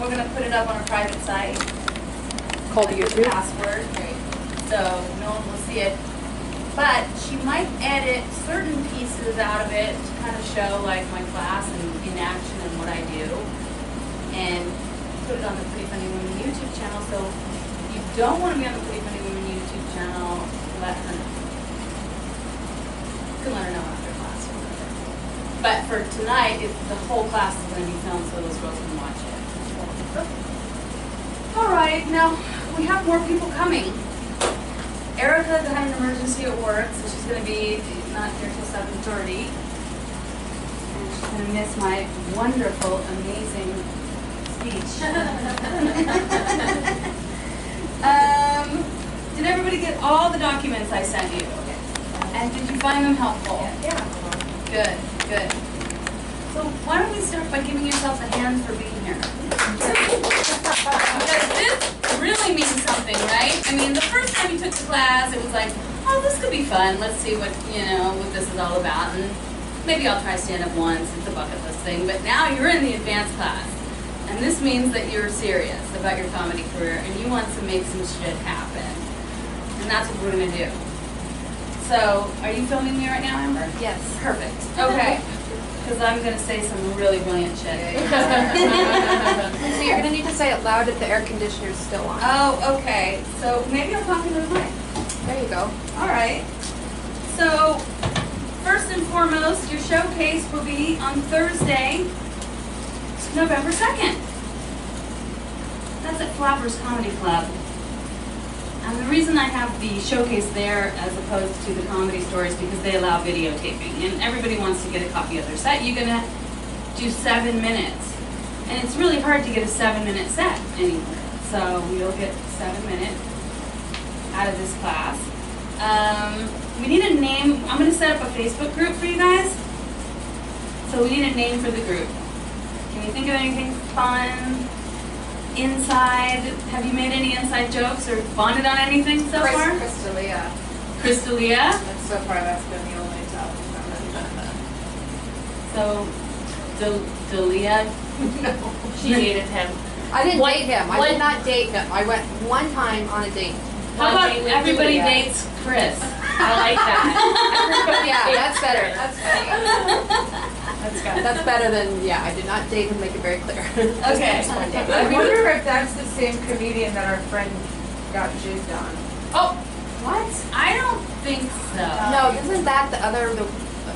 we're going to put it up on a private site. Called YouTube. Password, so no one will see it. But she might edit certain pieces out of it to kind of show like my class and in action and what I do, and put it on the Pretty Funny Women YouTube channel. So if you don't want to be on the Pretty Funny Women YouTube channel, let her know. You can let her know after class or whatever. But for tonight, the whole class is going to be filmed so those girls can watch it. All right, now we have more people coming. Erica had an emergency at work, so she's going to be not here till 7:30. And she's going to miss my wonderful, amazing speech. Did everybody get all the documents I sent you? And did you find them helpful? Yeah. Good, good. So why don't we start by giving yourselves a hand for being here? Because this really means something, right? I mean, the first time you took the class, it was like, oh, this could be fun. Let's see what, what this is all about. And maybe I'll try stand-up once. It's a bucket list thing. But now you're in the advanced class. And this means that you're serious about your comedy career and you want to make some shit happen. And that's what we're going to do. So, are you filming me right now, Amber? Yes. Perfect. Okay. Because I'm going to say some really brilliant shit. So you're going to need to say it loud if the air conditioner's still on. Oh, okay. So maybe I'll talk into the mic. There you go. All right. So first and foremost, your showcase will be on Thursday, November 2nd. That's at Flappers Comedy Club. And the reason I have the showcase there as opposed to the Comedy Store is because they allow videotaping. And everybody wants to get a copy of their set. You're going to do 7 minutes. And it's really hard to get a 7-minute set anywhere. So you'll get 7 minutes out of this class. We need a name. I'm going to set up a Facebook group for you guys. So we need a name for the group. Can you think of anything fun? Inside? Have you made any inside jokes or bonded on anything so far? Crystalia. Crystalia? So far, that's been the only topic. So, Dalia? No. She dated him. I didn't date him. I did not date him. I went one time on a date. How about everybody dates Chris? I like that. Yeah, that's better. That's funny. That's better than, yeah, I did not date him, make it very clear. Okay. I wonder if that's the same comedian that our friend got jizzed on. Oh, what? I don't think so. No, isn't that the other,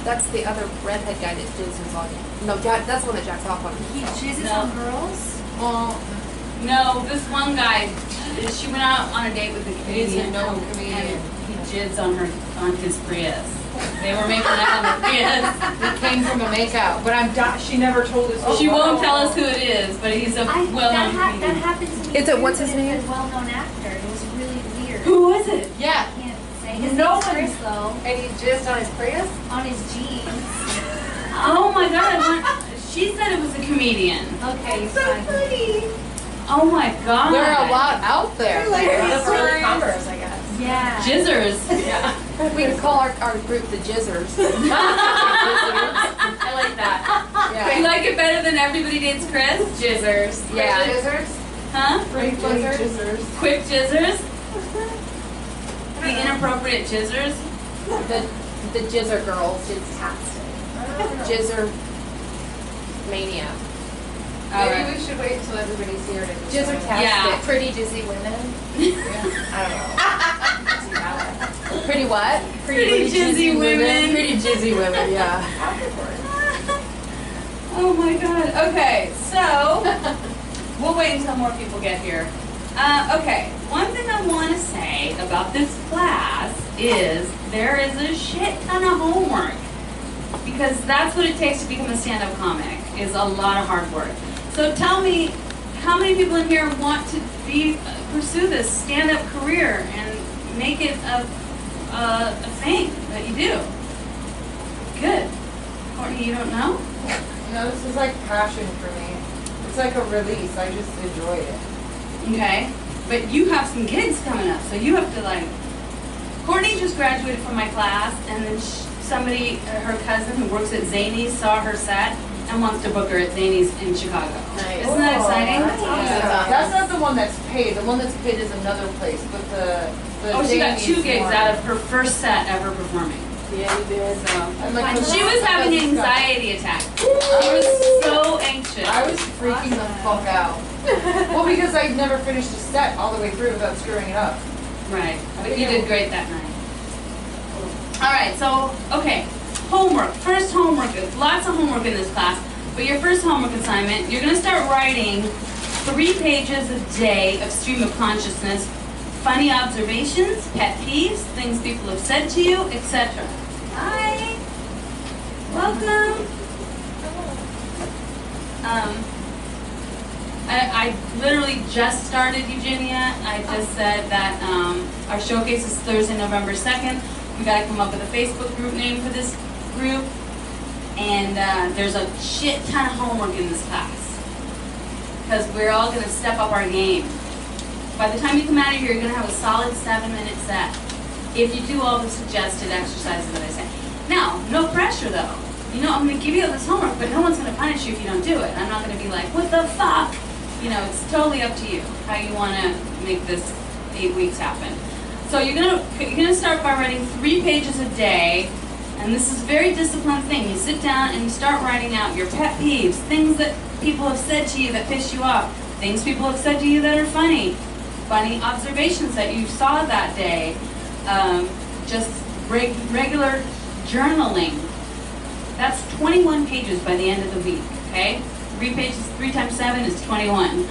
that's the other redhead guy that jizzes on you. No, that's the one that jacks off on He you. jizzes on girls? Well, no, this one guy, she went out on a date with a comedian. comedian. And he jizzed on his Prius. They were making out on the Prius. It came from a makeout, but she never told us. She won't tell us who it is, but he's a well-known that comedian. happened to me. Is it, too, what's his but name? It's a well-known actor. It was really weird. Who was it? Yeah. I can't say his No name's one- Chris though. And he jizzed on his Prius? On his jeans. Oh my God! She said it was a comedian. Okay, So fine. pretty. Oh my God! There are a lot out there. That's really Converse, I guess. Yeah. Jizzers. Yeah. We can call our group the Jizzers. I like that. Yeah. You like it better than Everybody Dates Chris? Jizzers. Yeah. Jizzers? Huh? Quick jizzers. Quick jizzers? The inappropriate jizzers? The Jizzer girls. Jizzer mania. Maybe we should wait until everybody's here to Jizzertastic. Yeah. Pretty dizzy women. I don't know. Pretty what? Pretty jizzy women. Pretty jizzy women, yeah. Oh my God. Okay, so we'll wait until more people get here. Okay, one thing I want to say about this class is there is a shit ton of homework because that's what it takes to become a stand-up comic is a lot of hard work. So tell me, how many people in here want to pursue this stand-up career and make it a thing that you do? Good. Courtney, you don't know? No, this is like passion for me. It's like a release. I just enjoy it. Okay. But you have some gigs coming up, so you have to like... Courtney just graduated from my class, and then somebody, her cousin who works at Zany's, saw her set and wants to book her at Zany's in Chicago. Nice. Isn't that exciting? That's awesome. Yeah. That's not the one that's paid. The one that's paid is another place, but the Oh, she got 2 Jamie's gigs one- out of her first set ever performing. Yeah, you did. So I'm like, she was having an anxiety attack. She was so anxious. I was freaking the fuck out. Well, because I never finished a set all the way through without screwing it up. Right, but you did great that night. All right, so, okay, homework. First homework, lots of homework in this class, but your first homework assignment, you're gonna start writing 3 pages a day of stream of consciousness, funny observations, pet peeves, things people have said to you, etc. Hi, welcome. I literally just started, Eugenia. I just said that our showcase is Thursday, November 2nd. We gotta come up with a Facebook group name for this group. And there's a shit ton of homework in this class. Because we're all gonna step up our game. By the time you come out of here, you're gonna have a solid 7-minute set. If you do all the suggested exercises that I say. Now, no pressure though. You know, I'm gonna give you all this homework, but no one's gonna punish you if you don't do it. I'm not gonna be like, what the fuck? You know, it's totally up to you how you wanna make this 8 weeks happen. So you're gonna start by writing 3 pages a day, and this is a very disciplined thing. You sit down and you start writing out your pet peeves, things that people have said to you that piss you off, things people have said to you that are funny observations that you saw that day, just regular journaling. That's 21 pages by the end of the week, okay? 3 pages, 3 times 7 is 21.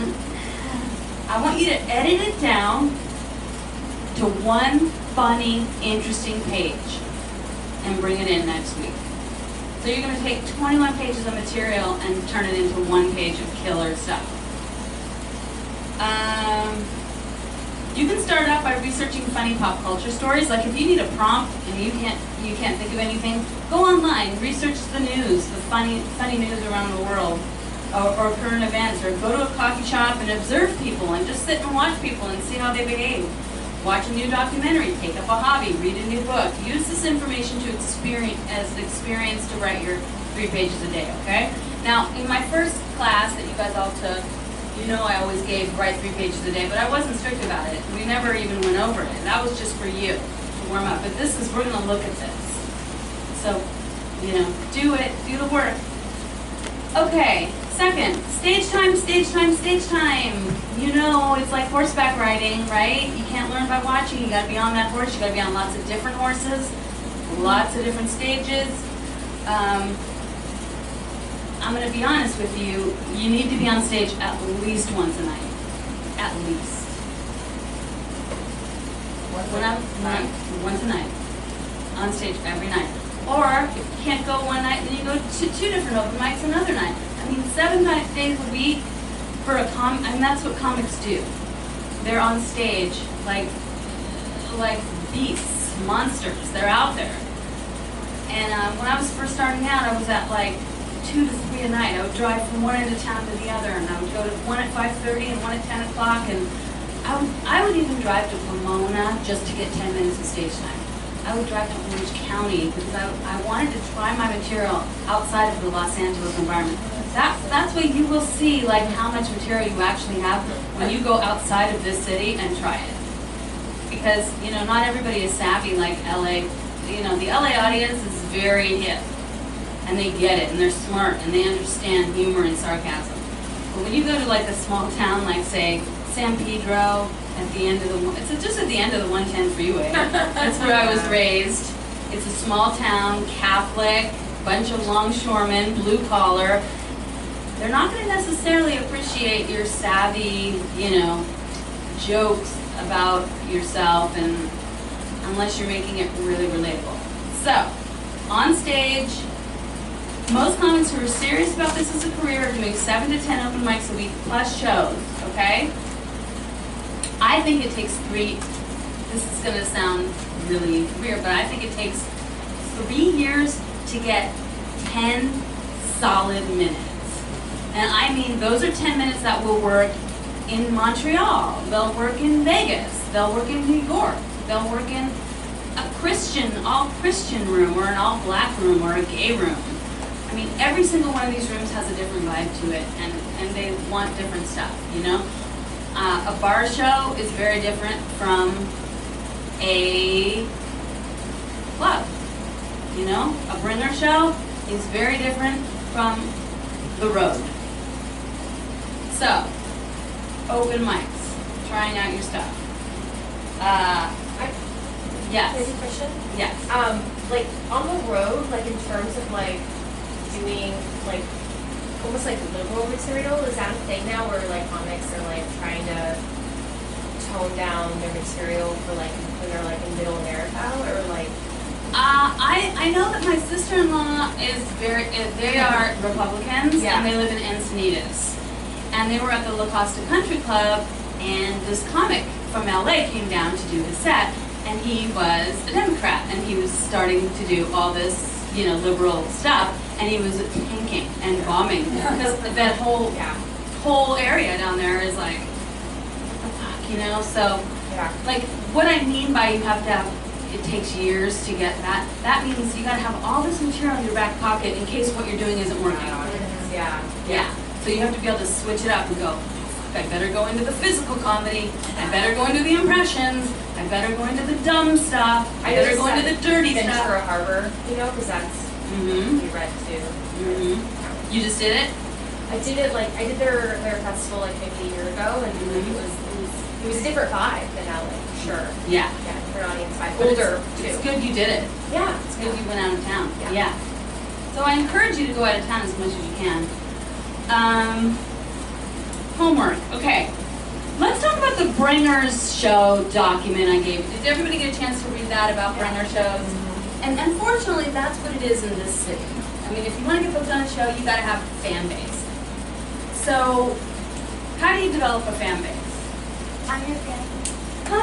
I want you to edit it down to 1 funny, interesting page and bring it in next week. So you're gonna take 21 pages of material and turn it into 1 page of killer stuff. You can start out by researching funny pop culture stories. Like if you need a prompt and you can't think of anything, go online, research the news, the funny news around the world, or current events, or go to a coffee shop and observe people and just sit and watch people and see how they behave. Watch a new documentary, take up a hobby, read a new book. Use this information to experience to write your 3 pages a day, okay? Now, in my first class that you guys all took, you know I always gave write 3 pages a day, but I wasn't strict about it. We never even went over it. That was just for you to warm up. But this is, we're gonna look at this. So, you know, do it, do the work. Okay, second, stage time, stage time, stage time. You know, it's like horseback riding, right? You can't learn by watching. You gotta be on that horse. You gotta be on lots of different horses, lots of different stages. I'm gonna be honest with you, you need to be on stage at least once a night. At least. Once a night. On stage every night. Or, if you can't go one night, then you go to 2 different open mics another night. I mean, 7 days a week for a and that's what comics do. They're on stage like beasts, monsters. They're out there. And when I was first starting out, I was at like 2 to 3 a night. I would drive from one end of town to the other, and I would go to one at 5:30 and one at 10 o'clock, and I would even drive to Pomona just to get 10 minutes of stage time. I would drive to Orange County because I wanted to try my material outside of the Los Angeles environment. That's where you will see like how much material you actually have when you go outside of this city and try it. Because, you know, not everybody is savvy like LA. You know, the LA audience is very hip. And they get it, and they're smart, and they understand humor and sarcasm. But when you go to like a small town like, say, San Pedro, at the end of it's just at the end of the 110 freeway. That's where I was raised. It's a small town, Catholic, bunch of longshoremen, blue collar. They're not going to necessarily appreciate your savvy, you know, jokes about yourself, and unless you're making it really relatable. So, on stage, most comics who are serious about this as a career are doing 7 to 10 open mics a week plus shows, okay? I think it takes 3, this is gonna sound really weird, but I think it takes 3 years to get 10 solid minutes. And I mean, those are 10 minutes that will work in Montreal, they'll work in Vegas, they'll work in New York, they'll work in a Christian, all Christian room, or an all black room, or a gay room. I mean, every single one of these rooms has a different vibe to it, and they want different stuff, you know? A bar show is very different from a club, you know? A bringer show is very different from the road. So, open mics, trying out your stuff. Yes. Maybe question? Yes. Like on the road, like in terms of like doing like almost like liberal material, is that a thing now where like comics are like trying to tone down their material for like when they're like in middle America or like? I know that my sister-in-law is they are Republicans, Yeah. and they live in Encinitas. And they were at the La Costa Country Club, and this comic from LA came down to do his set, and he was a Democrat, and he was starting to do all this, you know, liberal stuff, and he was tanking and bombing, because that whole area down there is like, what the fuck, you know? So, Yeah. like, what I mean by you have to have, it takes years to get that means you gotta have all this material in your back pocket in case what you're doing isn't working. Yeah. Yeah. So you have to be able to switch it up and go, I better go into the physical comedy, I better go into the impressions, I better go into the dumb stuff, I better go into the dirty Ventura stuff. Harbor, you know, because that's Mm-hmm. we read too. Mm-hmm. You just did it? I did it like I did their festival like maybe a year ago, and like, it was a different vibe than LA, for sure. Yeah. Yeah, different audience vibe. But Older it's too. good you did it. Yeah, It's good you went out of town. Yeah. Yeah. So I encourage you to go out of town as much as you can. Homework. Okay. Let's talk about the Bringers Show document I gave you. Did everybody get a chance to read that about Bringer shows? And unfortunately, that's what it is in this city. I mean, if you want to get booked on a show, you got to have a fan base. So, how do you develop a fan base? I'm your fan. Oh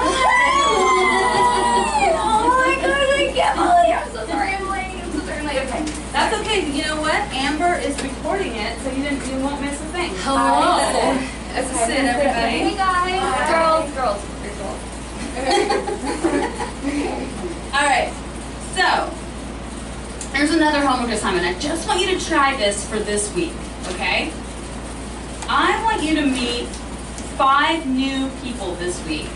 my God, I can't believe I'm so sorry I'm late. I'm so sorry I'm late. Okay, that's okay. You know what? Amber is recording it, so you won't miss a thing. Hello. That's a sit, everybody. Hey guys. girls. All right. So, here's another homework assignment. I just want you to try this for this week, okay? I want you to meet 5 new people this week.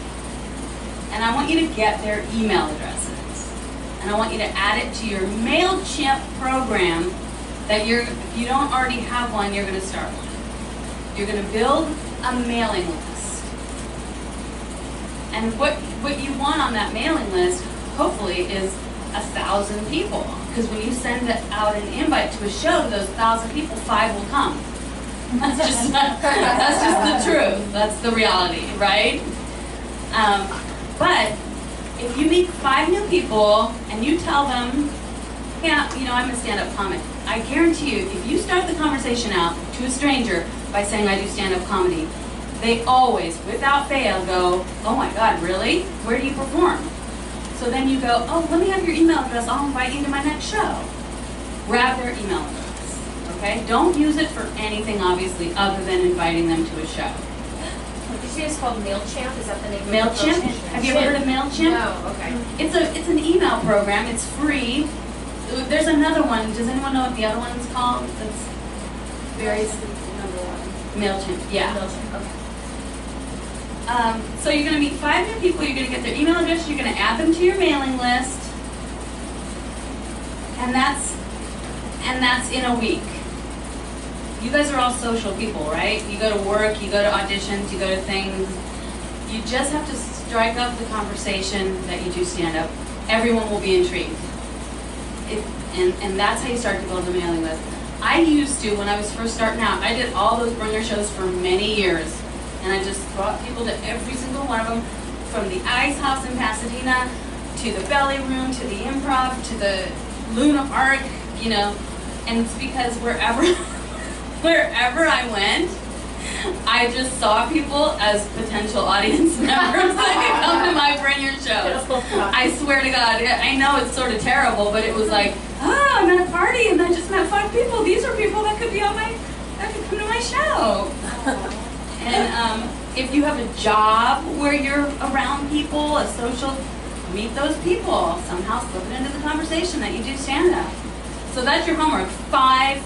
And I want you to get their email addresses. And I want you to add it to your MailChimp program that if you don't already have one, you're going to start one. You're going to build a mailing list. And what you want on that mailing list, hopefully, is 1,000 people. Because when you send out an invite to a show to those 1,000 people, 5 will come. That's just the truth. That's the reality, right? But if you meet 5 new people and you tell them, yeah, you know, I'm a stand-up comic, I guarantee you, if you start the conversation out to a stranger by saying I do stand-up comedy, they always, without fail, go, oh my God, really? Where do you perform? So then you go, oh, let me have your email address. I'll invite you to my next show. Grab their email address, okay? Don't use it for anything, obviously, other than inviting them to a show. Did you say it's called MailChimp? Is that the name of MailChimp? the Have you ever heard of MailChimp? No, okay. It's an email program. It's free. There's another one. Does anyone know what the other one's called? That's very Number 1. MailChimp. Yeah. MailChimp, okay. So you're going to meet 5 new people. You're going to get their email address. You're going to add them to your mailing list, and that's in a week. You guys are all social people, right? You go to work. You go to auditions. You go to things. You just have to strike up the conversation that you do stand up. Everyone will be intrigued. And that's how you start to build a mailing list. I used to, when I was first starting out, I did all those bringer shows for many years. And I just brought people to every single one of them, from the Ice House in Pasadena, to the Belly Room, to the Improv, to the Luna Park, you know. And it's because wherever I went, I just saw people as potential audience members that could come to my bringer shows. I swear to God, I know it's sort of terrible, but it was like, I'm at a party and I just met 5 people. These are people that could come to my show. And if you have a job where you're around people, a social, meet those people. Somehow slip it into the conversation that you do stand up. So that's your homework. 5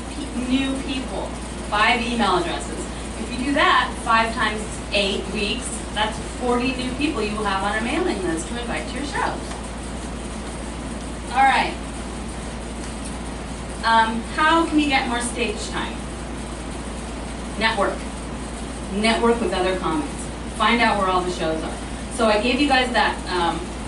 new people, 5 email addresses. If you do that 5 times 8 weeks, that's 40 new people you will have on a mailing list to invite to your shows. All right. How can you get more stage time? Network. Network with other comics. Find out where all the shows are. So I gave you guys that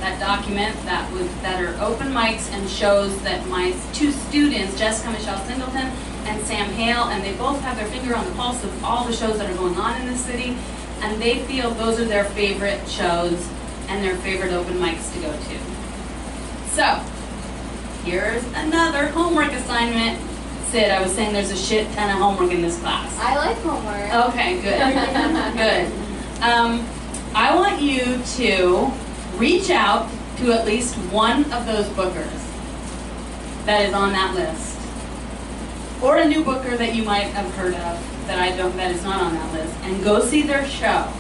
that document that are open mics and shows that my 2 students, Jessica Michelle Singleton and Sam Hale, and they both have their finger on the pulse of all the shows that are going on in the city, and they feel those are their favorite shows and their favorite open mics to go to. So, here's another homework assignment. Sid, I was saying there's a shit ton of homework in this class. I like homework. Okay, good. Good. I want you to reach out to at least one of those bookers that is on that list. Or a new booker that you might have heard of that is not on that list, and go see their show.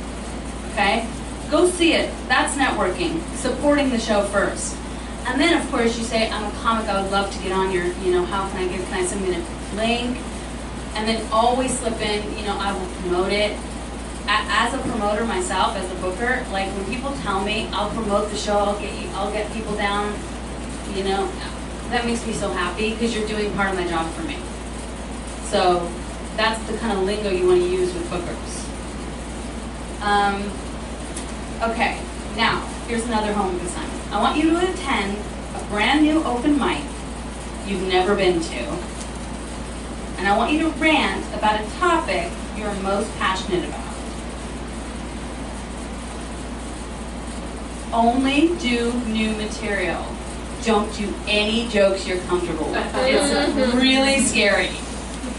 Okay? Go see it. That's networking. Supporting the show first. And then, of course, you say, I'm a comic, I would love to get on your, how can I send me a link? And then always slip in, I will promote it. As a promoter myself, as a booker, like when people tell me, I'll promote the show, I'll get people down, that makes me so happy because you're doing part of my job for me. So that's the kind of lingo you want to use with bookers. Okay, now, here's another homework assignment. I want you to attend a brand new open mic you've never been to. And I want you to rant about a topic you're most passionate about. Only do new material. Don't do any jokes you're comfortable with. It's really scary.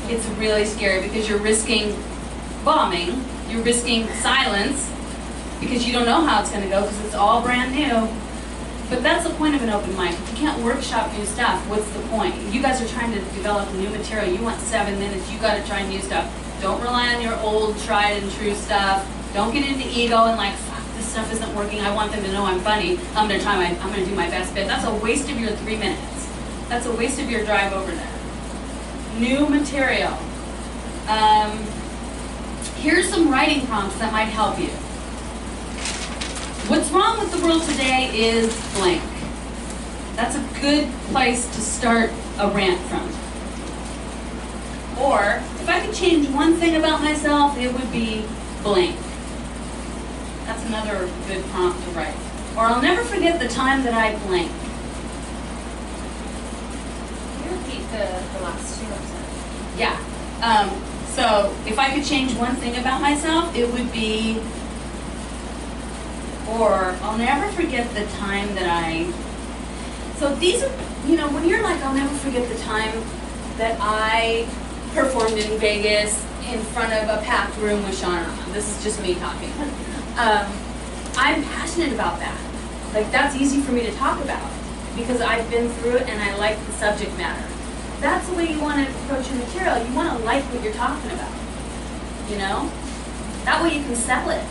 It's really scary because you're risking bombing, you're risking silence, because you don't know how it's going to go because it's all brand new. But that's the point of an open mic. If you can't workshop new stuff, what's the point? You guys are trying to develop new material. You want 7 minutes. You got to try new stuff. Don't rely on your old, tried and true stuff. Don't get into ego and fuck, this stuff isn't working. I want them to know I'm funny. I'm going to do my best bit. That's a waste of your 3 minutes. That's a waste of your drive over there. New material. Here's some writing prompts that might help you. What's wrong with the world today is blank. That's a good place to start a rant from. Or, if I could change one thing about myself, it would be blank. That's another good prompt to write. Or, I'll never forget the time that I blank. Can you repeat the last 2 episodes? Yeah. So, if I could change one thing about myself, it would be... Or, I'll never forget the time that I... So these are, when you're like, I'll never forget the time that I performed in Vegas in front of a packed room with Shauna. This is just me talking. I'm passionate about that. That's easy for me to talk about because I've been through it and I like the subject matter. That's the way you want to approach your material. You want to like what you're talking about. That way you can sell it.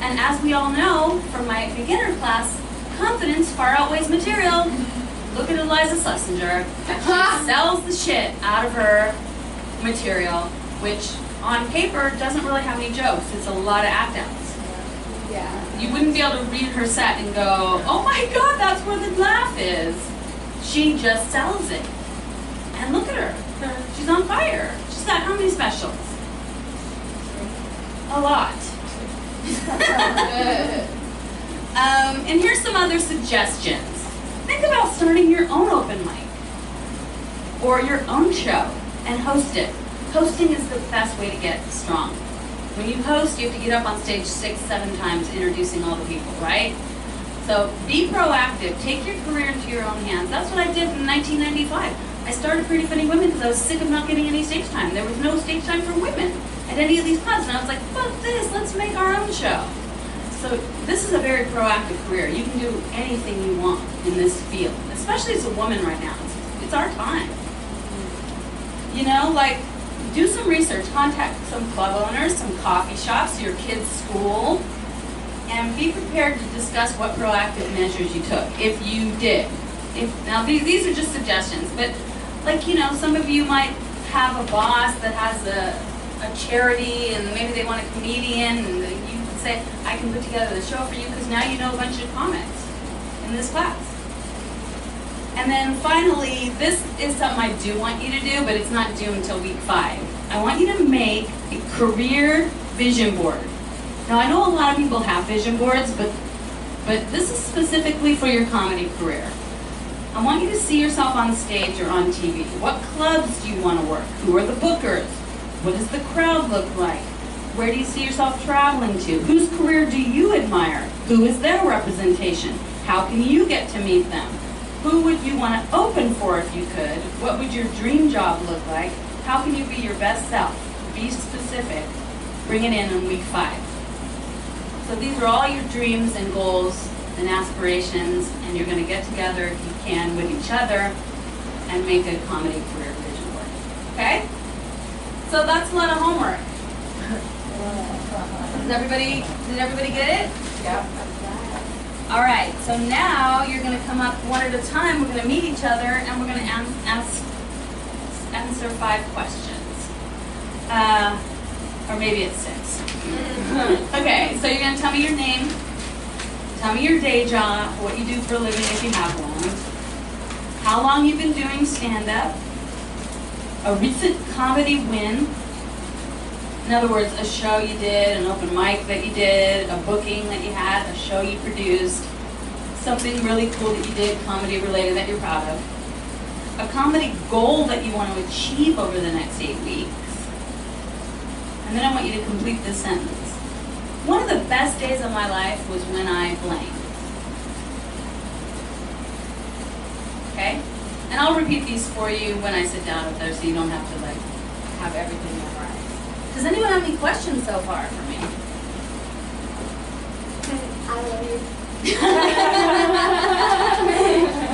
And as we all know from my beginner class, confidence far outweighs material. Look at Eliza Schlesinger. She sells the shit out of her material, which on paper doesn't really have any jokes. It's a lot of act outs. Yeah. You wouldn't be able to read her set and go, oh my God, that's where the laugh is. She just sells it. And look at her. She's on fire. She's got how many specials? A lot. And here's some other suggestions. Think about starting your own open mic or your own show and host it. Hosting is the best way to get strong. When you host, you have to get up on stage 6, 7 times introducing all the people, right? So be proactive. Take your career into your own hands. That's what I did in 1995. I started Pretty Funny Women because I was sick of not getting any stage time. There was no stage time for women at any of these clubs, and I was like, fuck this, let's make our own show. So this is a very proactive career. You can do anything you want in this field, especially as a woman right now. It's our time. Do some research, contact some club owners, some coffee shops, your kids' school, and be prepared to discuss what proactive measures you took, if you did. Now, these are just suggestions, but Like, you know, some of you might have a boss that has a charity and maybe they want a comedian and you can say, I can put together the show for you because now you know a bunch of comics in this class. And then finally, this is something I do want you to do, but it's not due until week 5. I want you to make a career vision board. Now I know a lot of people have vision boards, but this is specifically for your comedy career. I want you to see yourself on stage or on TV. What clubs do you want to work? Who are the bookers? What does the crowd look like? Where do you see yourself traveling to? Whose career do you admire? Who is their representation? How can you get to meet them? Who would you want to open for if you could? What would your dream job look like? How can you be your best self? Be specific. Bring it in week 5. So these are all your dreams and goals and aspirations, and you're going to get together if you can with each other and make a comedy career vision board. Okay? So that's a lot of homework. Did everybody get it? Yeah. All right, so now you're going to come up one at a time. We're going to meet each other, and we're going to answer 5 questions. Or maybe it's 6. Okay, so you're going to tell me your name, tell me your day job, what you do for a living if you have one, how long you've been doing stand-up, a recent comedy win. In other words, a show you did, an open mic that you did, a booking that you had, a show you produced, something really cool that you did, comedy related that you're proud of, a comedy goal that you want to achieve over the next 8 weeks, and then I want you to complete this sentence. One of the best days of my life was when I blank. Okay? And I'll repeat these for you when I sit down with her so you don't have to like have everything memorized. Does anyone have any questions so far for me? I love you.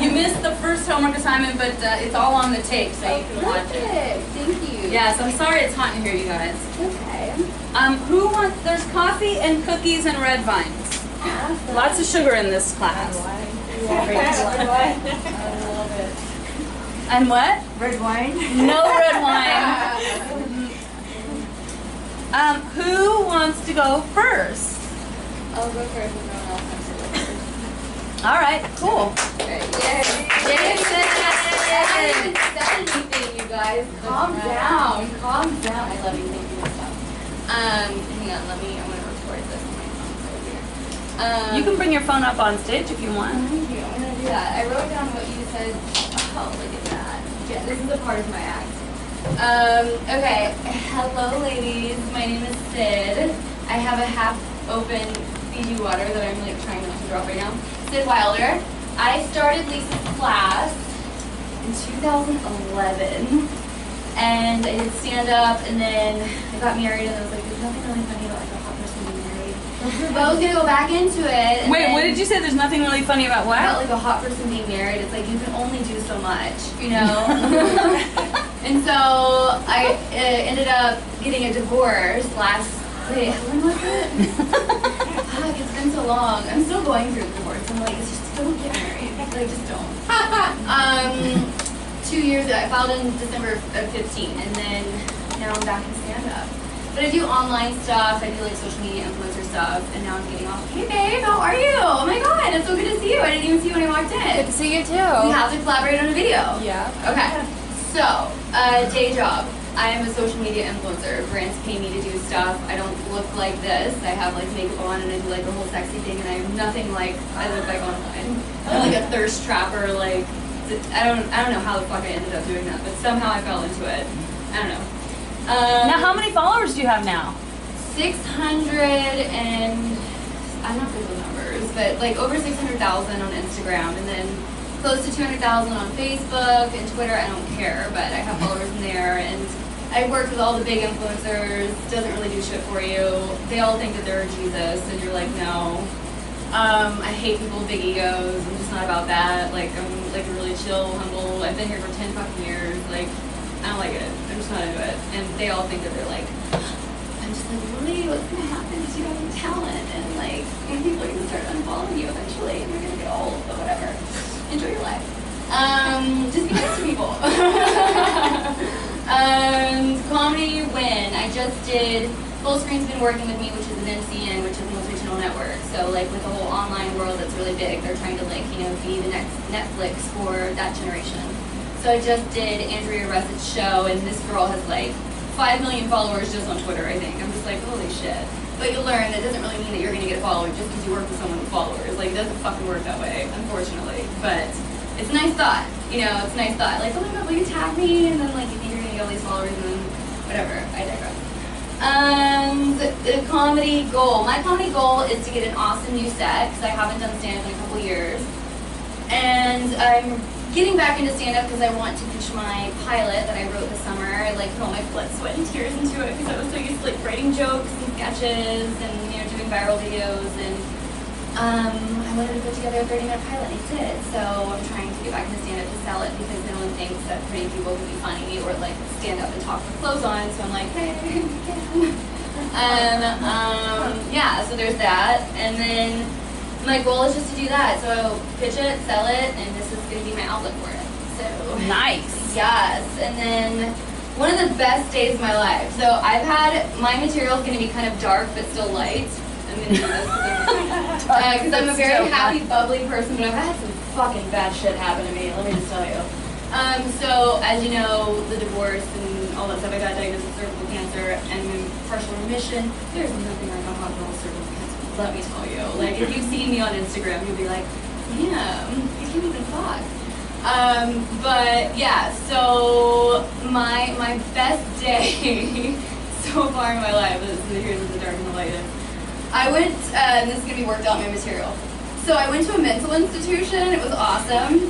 You missed the first homework assignment, but it's all on the tape, so you can watch it. Thank you. Yes, I'm sorry it's hot in here, you guys. Okay. Who wants? There's coffee and cookies and red vines. Awesome. Lots of sugar in this class. I love it. And what? Red wine? No red wine. Who wants to go first? I'll go first if no one else wants to go first. All right, cool. Yay. Jason! I haven't even said anything, you guys. Calm down. Calm down. I love you. Thank you for stuff. Hang on. I'm going to record this on my phone. You can bring your phone up on stage if you want. Thank you. I'm going to do that. I wrote down what you said. Oh, look at that. Yeah, this is a part of my act. Okay. Hello, ladies. My name is Sid. I have a half-open Fiji water that I'm like trying not to drop right now. Sid Wilder. I started Lisa's class in 2011, and I did stand-up, and then I got married, and I was like, there's nothing really funny about like a hot person being married. But I was gonna go back into it. And Wait, then what did you say? There's nothing really funny about about what? like a hot person being married? It's like you can only do so much, you know. And so I ended up getting a divorce when was it? Fuck, it's been so long. I'm still going through the divorce. I'm like, just don't get married. Like, just don't. 2 years ago, I filed in December of 15, and then now I'm back in stand-up. But I do online stuff. I do like social media influencer stuff, and now I'm getting off. Hey babe, how are you? Oh my god, it's so good to see you. I didn't even see you when I walked in. Good to see you too. We have to collaborate on a video. Yeah. Okay. So, day job. I am a social media influencer. Brands pay me to do stuff. I don't look like this. I have like makeup on and I do like the whole sexy thing, and I'm nothing like I look like online. I'm like a thirst trapper. Like I don't know how the fuck I ended up doing that, but somehow I fell into it. I don't know. Now, how many followers do you have now? 600 and I'm not good with numbers, but like over 600,000 on Instagram, and then close to 200,000 on Facebook and Twitter. I don't care, but I have followers in there, and I work with all the big influencers. Doesn't really do shit for you. They all think that they're Jesus, and you're like, no. I hate people with big egos. I'm just not about that. Like, I'm like really chill, humble. I've been here for 10 fucking years. Like, I don't like it. I'm just not into it. And they all think that they're like, I'm just like, really? What's gonna happen? Because you have any talent, and like, people are gonna start unfollowing you eventually, and you're gonna get old, but whatever. Enjoy your life. Just be nice to people. Comedy Win. I just did. Full Screen's been working with me, which is an MCN, which is the most regional network. So like with the whole online world that's really big, they're trying to like, you know, be the next Netflix for that generation. So I just did Andrea Russett's show, and this girl has like 5 million followers just on Twitter, I think. I'm just like, holy shit. But you'll learn that doesn't really mean that you're going to get a follower just because you work with someone with followers. Like, it doesn't fucking work that way, unfortunately. But it's a nice thought. You know, it's a nice thought. Like, oh my god, will you tag me? And then, like, you think you're going to get all these followers, and then whatever. I digress. The comedy goal. My comedy goal is to get an awesome new set, because I haven't done stand-up in a couple years. And I'm getting back into stand-up because I want to pitch my pilot that I wrote this summer. I like put all my blood, sweat, and tears into it because I was so used to like writing jokes and sketches and, you know, doing viral videos, and I wanted to put together a 30-minute pilot, and I did. So I'm trying to get back into stand-up to sell it because no one thinks that pretty people can be funny or like stand up and talk with clothes on. So I'm like, hey, you can. Yeah, so there's that, and then my goal is just to do that. So pitch it, sell it, and this is going to be my outlet for it. So Nice. yes, and then one of the best days of my life. So I've had, my material is going to be kind of dark but still light. I'm going to do this because I'm a very happy, bubbly person, but I've had some fucking bad shit happen to me, let me just tell you. So as you know, the divorce and all that stuff, I got diagnosed with cervical cancer and I'm in partial remission. There's nothing like a hospital cervical cancer, let me tell you. Like, if you've seen me on Instagram, you'll be like, damn, you can't even fuck. But yeah, so my best day so far in my life is, here's what the dark and the light is. I went, and this is going to be worked out in my material. So I went to a mental institution, it was awesome.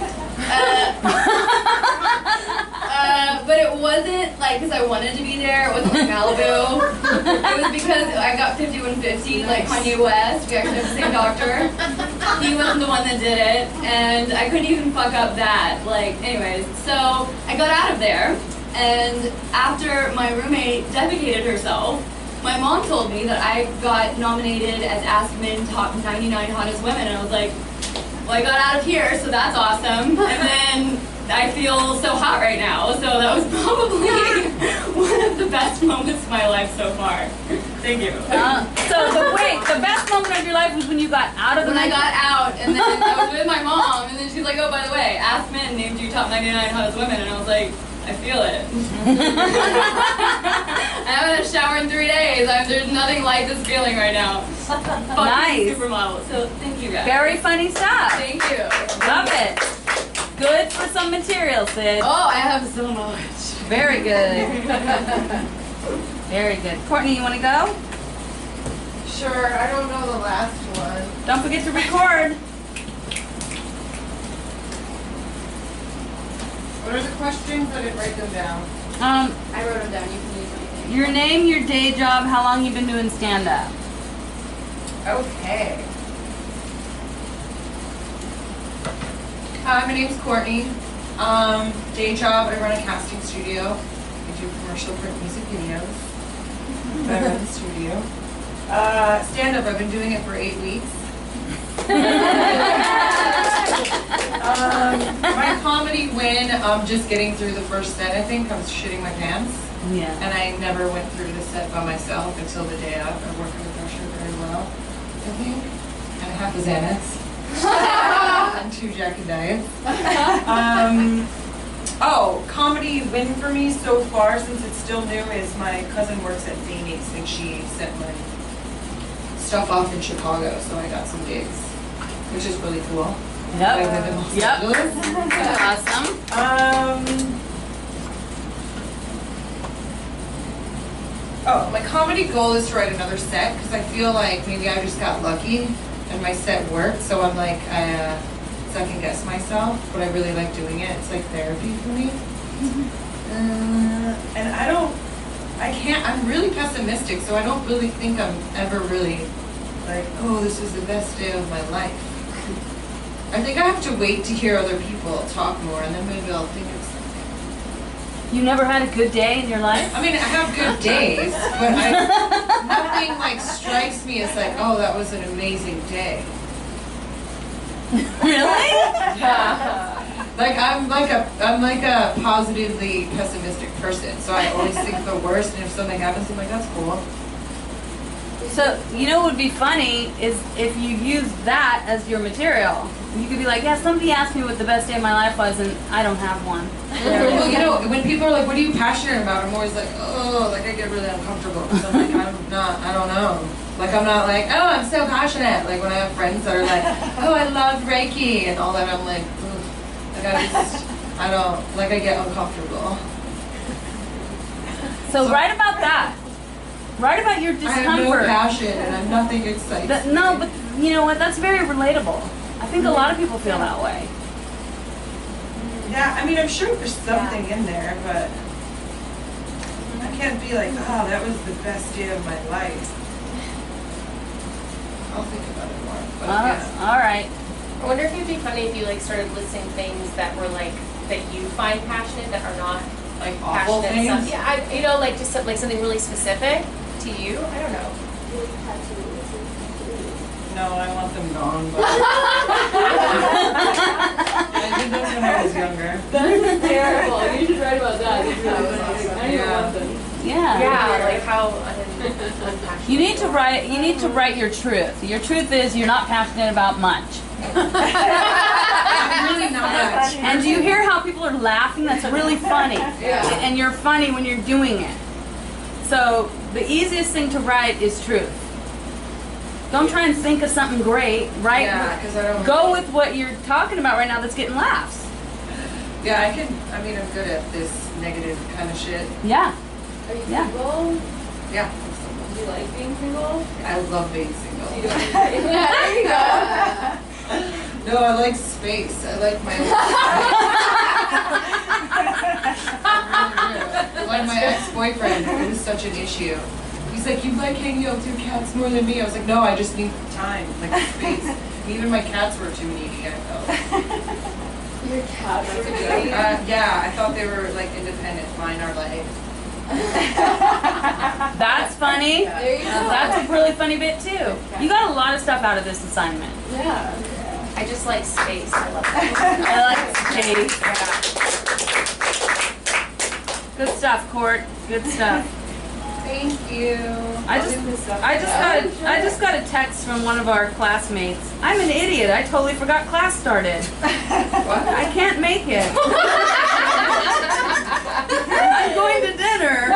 But it wasn't like because I wanted to be there, it wasn't like Malibu. It was because I got 5150, like Kanye West, we actually have the same doctor. He wasn't the one that did it, and I couldn't even fuck up that. Like, anyways, so I got out of there, and after my roommate defecated herself, my mom told me that I got nominated as Ask Men Top 99 Hottest Women, and I was like, well, I got out of here, so that's awesome. And then I feel so hot right now, so that was probably one of the best moments of my life so far. Thank you. The best moment of your life was when you got out of the When I got out, and then I was with my mom, and then she's like, oh, by the way, Ask Men named you Top 99 Hottest Women, and I was like, I feel it. I haven't had a shower in 3 days. There's nothing like this feeling right now. Nice. Supermodel. So thank you guys. Very funny stuff. Thank you. Love it. Good for some material, Sid. Oh, I have so much. Very good. Very good. Courtney, you want to go? Sure, I don't know the last one. Don't forget to record. What are the questions? I didn't write them down. I wrote them down. You can use anything. Your name, your day job, how long you been doing stand-up? Okay. Hi, my name's Courtney. Day job, I run a casting studio. I do commercial print music videos. I run the studio. Stand-up, I've been doing it for 8 weeks. My comedy win, just getting through the first set, I think. I was shitting my pants. Yeah. And I never went through the set by myself until the day of. I work under pressure very well, I think. And a half a Xanax. And 2 Jack and Diets. Comedy win for me so far, since it's still new, is my cousin works at Zany's and she sent my stuff off in Chicago, so I got some gigs, which is really cool. I live in Los Angeles. Awesome. My comedy goal is to write another set because I feel like maybe I just got lucky and my set worked, so I'm like, I second guess myself, but I really like doing it. It's like therapy for me. And I'm really pessimistic, so I don't really think I'm ever really like, oh, this is the best day of my life. I think I have to wait to hear other people talk more, and then maybe I'll think of something. You never had a good day in your life? I mean, I have good days, but nothing like strikes me as like, oh, that was an amazing day. Really? Yeah. Like I'm like a positively pessimistic person, so I always think the worst, and if something happens, I'm like, that's cool. So, you know what would be funny is if you use that as your material. You could be like, yeah, somebody asked me what the best day of my life was, and I don't have one. Well, you know, when people are like, what are you passionate about? I'm always like, oh, like I get really uncomfortable. Because I'm like, I don't know. Like I'm not like, oh, I'm so passionate. Like when I have friends that are like, oh, I love Reiki and all that, I'm like, ugh. Like I don't, like I get uncomfortable. So write about that. Write about your discomfort. I have no passion and I'm nothing excites me. No, but you know what? That's very relatable. I think a lot of people feel that way. Yeah, I mean, I'm sure there's something in there, but I can't be like, oh, that was the best day of my life. I'll think about it more. But yeah. All right. I wonder if it'd be funny if you like started listing things that were like that you find passionate that are not Like awful passionate things? stuff. Yeah, you know, like just like something really specific to you. I don't know. No, I want them gone. But I did this when I was younger. That's terrible. You should write about that. Yeah. Yeah, like how unpassionate. You need to write. You need to write your truth. Your truth is you're not passionate about much. I'm really not. And do you hear how people are laughing? That's really funny. Yeah. And you're funny when you're doing it. So the easiest thing to write is truth. Don't try and think of something great. Write. Yeah, because I don't. Go with what you're talking about right now that's getting laughs. Yeah, I mean, I'm good at this negative kind of shit. Yeah. Are you Yeah. single? Yeah. Do you like being single? I love being single. You don't yeah, there you go. No, I like space. I like my Like my ex-boyfriend, it was such an issue. He's like, you like hanging out with your cats more than me. I was like, no, I just need time, like space. Even my cats were too needy, I felt. Your cat is good. Yeah, I thought they were like independent. Mine are like. That's funny. There you go. That's a really funny bit too. You got a lot of stuff out of this assignment. Yeah. I just like space. I love that. I like space. Good stuff, Court. Good stuff. Thank you. I just got a text from one of our classmates. I'm an idiot. I totally forgot class started. What? I can't make it. I'm going to dinner.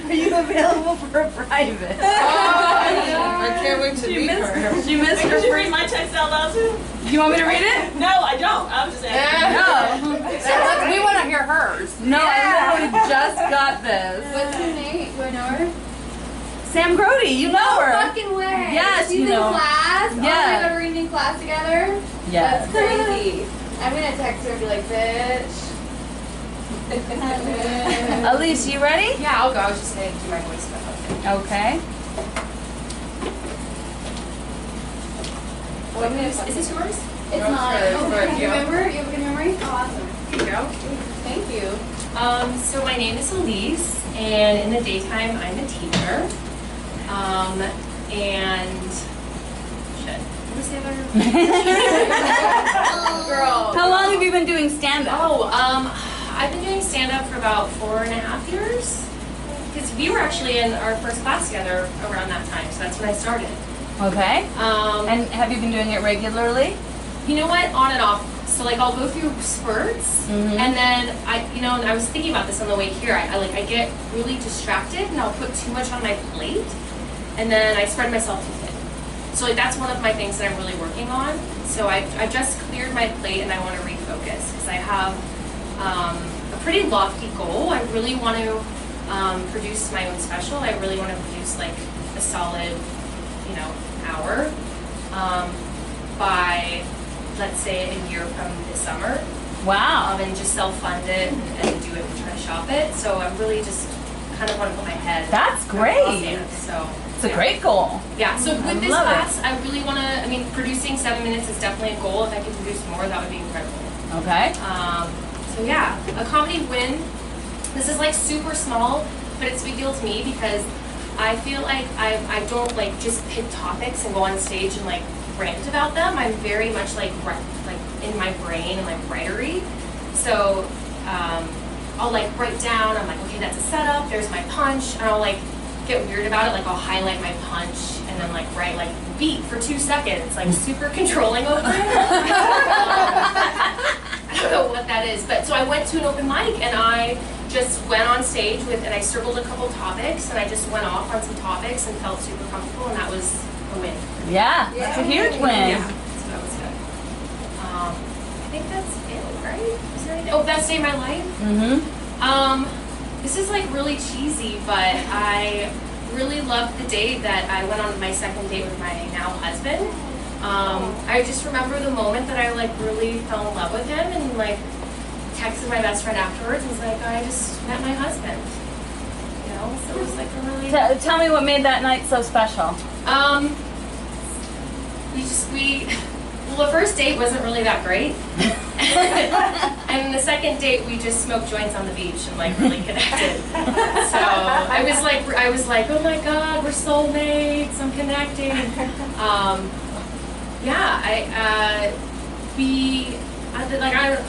Are you available for a private? I can't wait to meet her. She missed her Could you first. read my text out loud too? You want me to read it? No, I don't. I was just asking. No. We want to hear hers. No, I literally just got this. What's her name? Do I know her? Sam Grody, you know her. Fucking way. Yes, She's you know. in class. Yeah. Oh my god, we're in class together. Yes. That's crazy. I'm gonna text her and be like, bitch. Elise, you ready? Yeah, I'll go. I was just gonna do my voice stuff. Okay. Is this yours? It's No, not. it's Oh, good, you yeah. remember? You have a good memory? Oh, awesome. Here you go. Thank you. So my name is Elise, and in the daytime I'm a teacher. And shit. What was the other? Girl. How long have you been doing stand-up? I've been doing stand-up for about 4.5 years. Because we were actually in our first class together around that time, so that's when I started. Okay. And And have you been doing it regularly? you know what? On and off. So like I'll go through spurts, and then and I was thinking about this on the way here. I get really distracted, and I'll put too much on my plate, and then I spread myself too thin. So like that's one of my things that I'm really working on. So I just cleared my plate, and I want to refocus because I have a pretty lofty goal. I really want to produce my own special. I really want to produce like a solid, hour by, let's say, a year from this summer, Wow. and just self-fund it and do it and try to shop it. So I really just kind of want to put my head. That's in great. Los Angeles, so It's a great goal. yeah. So I with this love it. class, I really want to. Producing 7 minutes is definitely a goal. If I could produce more, that would be incredible. Okay. So yeah, a comedy win. This is like super small, but it's a big deal to me because I feel like I don't like just pick topics and go on stage and like rant about them. I'm very much like in my brain and like writery. So I'll like write down, I'm like, okay, that's a setup, there's my punch, and I'll like get weird about it, like I'll highlight my punch and then like write like beat for 2 seconds, like super controlling over it. I don't know what that is, but so I went to an open mic and I just went on stage with, and I circled a couple topics and I just went off on some topics and felt super comfortable, and that was a win. Yeah, that's a huge win. Yeah, so that was good. I think that's it, right? Is there anything? Oh, best day of my life? Mm-hmm. This is like really cheesy, but I really loved the day that I went on my second date with my now husband. I just remember the moment that I like really fell in love with him, and like texted my best friend afterwards and was like, I just met my husband. You know, so it was like a really... Tell me what made that night so special. Well, the first date wasn't really that great. And the second date, we just smoked joints on the beach and like really connected. So I was like, oh my God, we're soulmates, I'm connecting.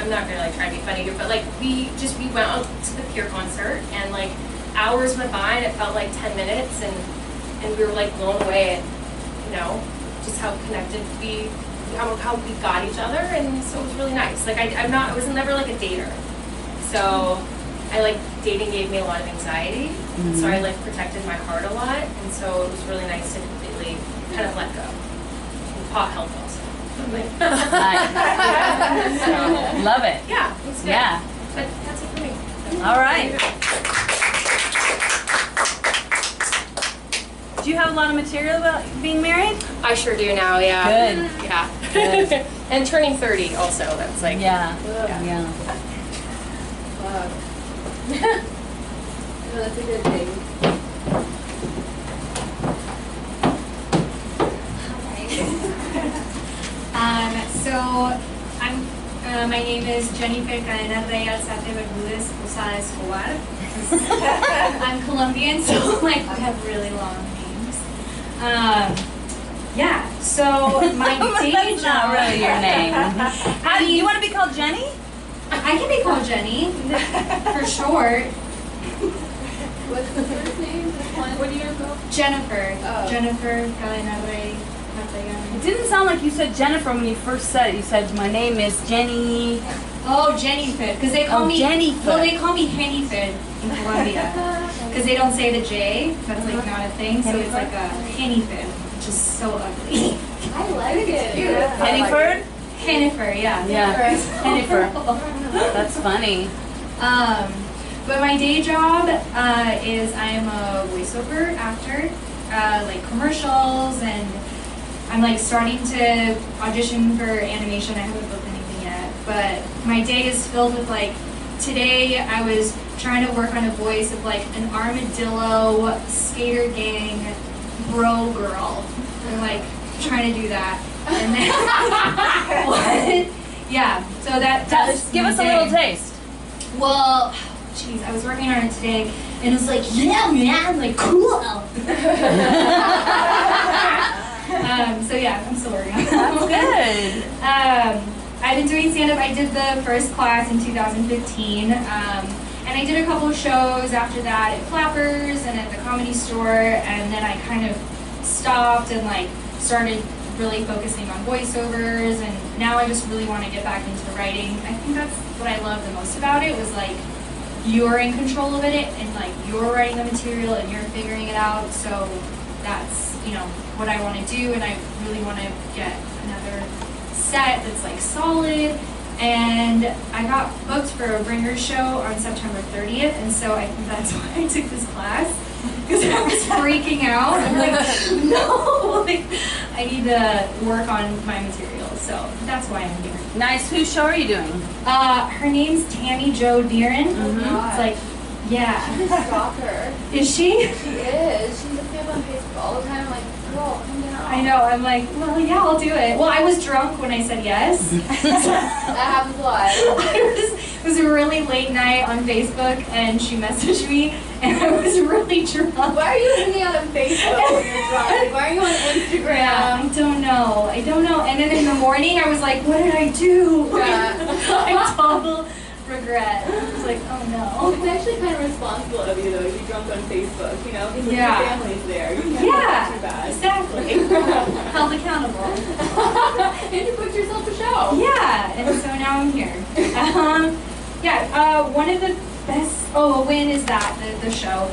I'm not gonna like try to be funny here, but like we went out to the Pure concert, and like hours went by and it felt like 10 minutes, and we were like blown away at, you know, just how connected how we got each other, and so it was really nice. Like I was never like a dater, so I like dating gave me a lot of anxiety, and so I like protected my heart a lot, and so it was really nice to completely kind of let go. And pot helped also. Nice. Love it. Yeah, it's good. Yeah. But that's it for me. All right. Do you have a lot of material about being married? I sure do now, yeah. Good. Yeah. Good. And turning 30 also, that's like... Yeah. No, that's a good thing. My name is Jennifer Cadena Reyes Sate Bermudez Posada Escobar. I'm Colombian, so like we have really long names. So my day That's job. not really your name. How do you want to be called Jenny? I can be called Jenny, for short. What's the first name? What do you know? Jennifer. Oh. Jennifer Cadena Reyes. It didn't sound like you said Jennifer when you first said it. You said, my name is Jenny. Oh, Jennifer, because they call me. Jennifer. Well, they call me Jennifer in Colombia, because they don't say the J. That's like not a thing, so it's like a Jennifer, which is so ugly. I like it. Jennifer? Jennifer, yeah. Yeah. Jennifer. That's funny. But my day job is I am a voiceover actor, like commercials, and I'm like starting to audition for animation. I haven't booked anything yet, but my day is filled with like, today I was trying to work on a voice of like an armadillo skater gang bro girl. I'm like trying to do that. And then, what? Yeah, so that's Give my us a day. little taste. Well, jeez, I was working on it today, and it was like, yeah, man, like, cool. So yeah, I'm still working on that. That's good. I've been doing stand-up. I did the first class in 2015, and I did a couple of shows after that at Flappers and at the Comedy Store, and then I kind of stopped and like started really focusing on voiceovers, and now I just really want to get back into writing. I think that's what I love the most about it, was like you're in control of it, and like you're writing the material and you're figuring it out. So that's, you know, what I want to do, and I really want to get another set that's like solid. And I got booked for a Bringers show on September 30th, and so I think that's why I took this class, because I was freaking out. I'm like, no, like, I need to work on my material, so that's why I'm here. Nice. Whose show are you doing? Her name's Tammy Jo Deeren. Mhm. It's like, yeah. She's a stalker. Is she? She is. She's a fan on Facebook all the time. I'm like, girl, come down. I know, I'm like, well, yeah, I'll do it. Well, I was drunk when I said yes. That happens a lot. It was a really late night on Facebook, and she messaged me, and I was really drunk. Why are you hanging out on Facebook when you're drunk? Like, why are you on Instagram? Yeah, I don't know. And then in the morning, I was like, what did I do? Yeah. I total regret. I was like, oh no. It's actually kind of responsible of you, though, if you drunk on Facebook, you know, because Yeah. your family's there. You can't Yeah, look too bad. exactly. Held accountable. And you put yourself to show. Yeah, and so now I'm here. One of the best, a win is that, the show.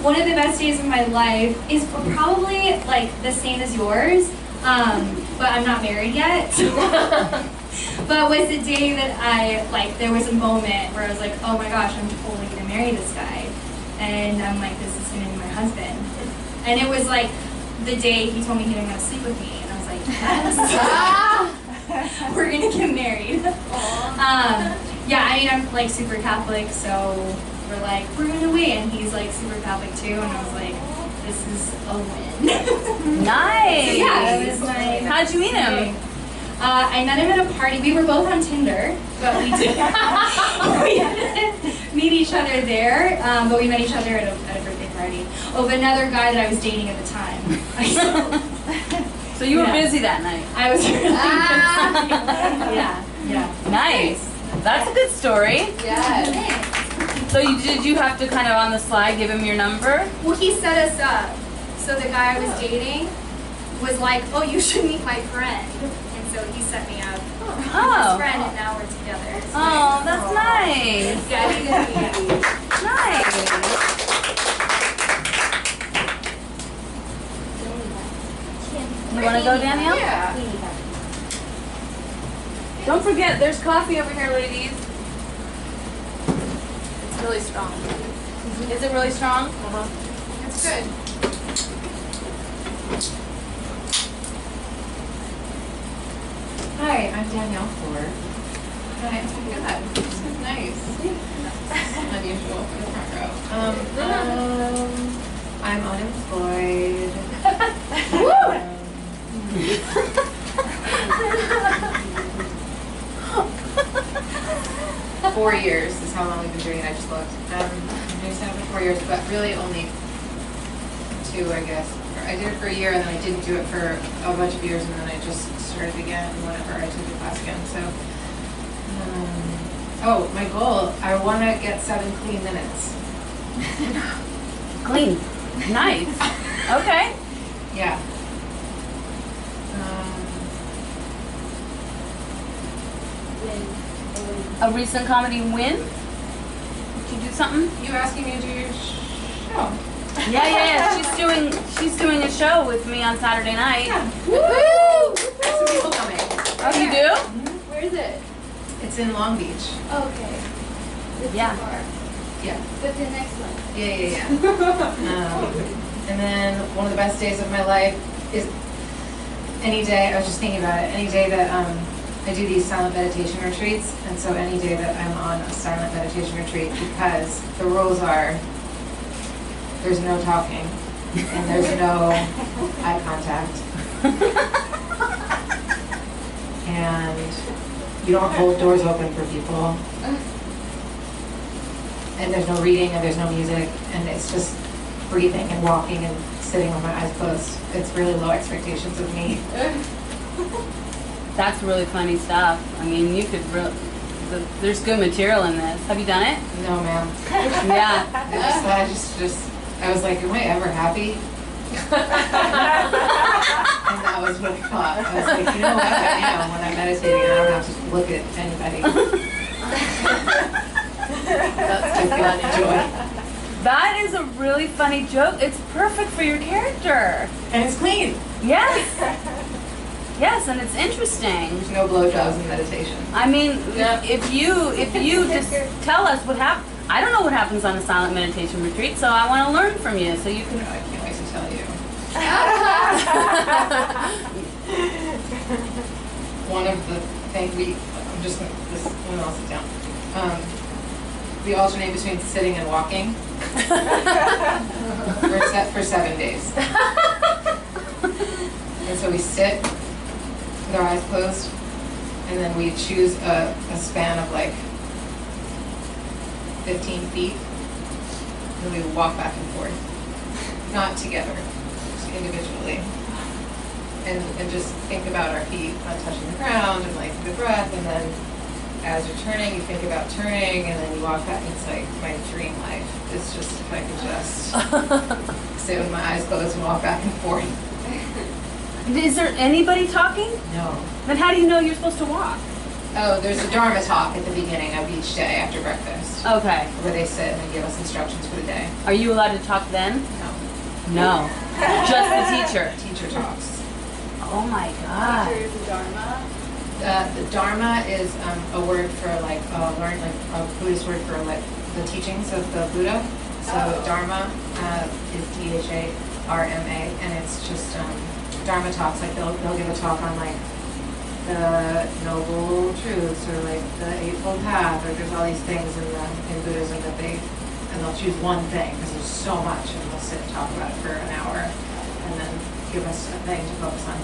One of the best days of my life is probably like the same as yours, but I'm not married yet. But was the day that there was a moment where I was like, oh my gosh, I'm totally gonna marry this guy. And I'm like, this is gonna be my husband. And it was like the day he told me he didn't want to sleep with me. And I was like, yes, we're gonna get married. I'm like super Catholic, so we're gonna wait. And he's like super Catholic too. And I was like, this is a win. Nice. So, yeah, it was my. How'd you meet him? I met him at a party. We were both on Tinder, but we didn't meet each other there. But we met each other at a birthday party of another guy that I was dating at the time. So you were busy that night. I was really busy. Yeah. Nice. That's a good story. Yes. So did you have to kind of on the slide give him your number? Well, he set us up. So the guy I was dating was like, oh, you should meet my friend. And so he set me up with his friend, and now we're together. So Oh, that's nice. yeah, he did me. Nice. You want to go, Danielle? Yeah. Don't forget, there's coffee over here, ladies. It's really strong. Is it really strong? It's good. Hi, I'm Danielle Ford. Hi, it's good. This is nice. Unusual for the front row. I'm unemployed. 4 years is how long we've been doing it. I just looked. I've been doing stand-up for 4 years, but really only 2, I guess. I did it for a year, and then I didn't do it for a bunch of years, and then I just started again whenever I took the class again. So, my goal, I want to get 7 clean minutes. Clean. Nice. Okay. Yeah. A recent comedy win? Did you do something? You asking me to do your show? Yeah. She's doing a show with me on Saturday night. Yeah. Woo! There's some people coming. Oh, you do? Where is it? It's in Long Beach. Okay. Yeah. Yeah. But the next one. Yeah. And then one of the best days of my life is any day, I was just thinking about it, any day that I do these silent meditation retreats, and so any day that I'm on a silent meditation retreat, because the rules are there's no talking and there's no eye contact. And you don't hold doors open for people. And there's no reading and there's no music, and it's just breathing and walking and sitting with my eyes closed. It's really low expectations of me. That's really funny stuff. I mean, you could there's good material in this. Have you done it? No, ma'am. Yeah. I was like, am I ever happy? And that was what I thought. I was like, you know what, I am when I'm meditating, and I don't have to look at anybody. That's my feeling of joy. That is a really funny joke. It's perfect for your character. And it's clean. Yes. Yes, and it's interesting. There's no blowjobs in meditation. I mean, Yeah. if you just tell us what happens. I don't know what happens on a silent meditation retreat, so I want to learn from you, so you can. I can't wait to tell you. One of the things I'm just gonna, when I'll sit down. We alternate between sitting and walking. We're set for 7 days. And so we sit with our eyes closed, and then we choose a span of like 15 feet. And we walk back and forth. Not together, just individually. And just think about our feet not touching the ground and like the breath, and then as you're turning, you think about turning, and then you walk back, and it's like my dream life. It's just if I could just sit with my eyes closed and walk back and forth. Is there anybody talking? No. Then how do you know you're supposed to walk? Oh, there's a Dharma talk at the beginning of each day after breakfast, Okay. where they sit and they give us instructions for the day. Are you allowed to talk then? No. No. Just the teacher. Teacher talks. Oh my God. Teacher is the Dharma. The Dharma is a word for like learn, like a Buddhist word for like the teachings of the Buddha. So Dharma is DHARMA, and it's just Dharma talks. Like they'll give a talk on like the noble truths or like the eightfold path, or there's all these things in Buddhism that they'll choose one thing because there's so much, and they'll sit and talk about it for an hour, and then give us a thing to focus on.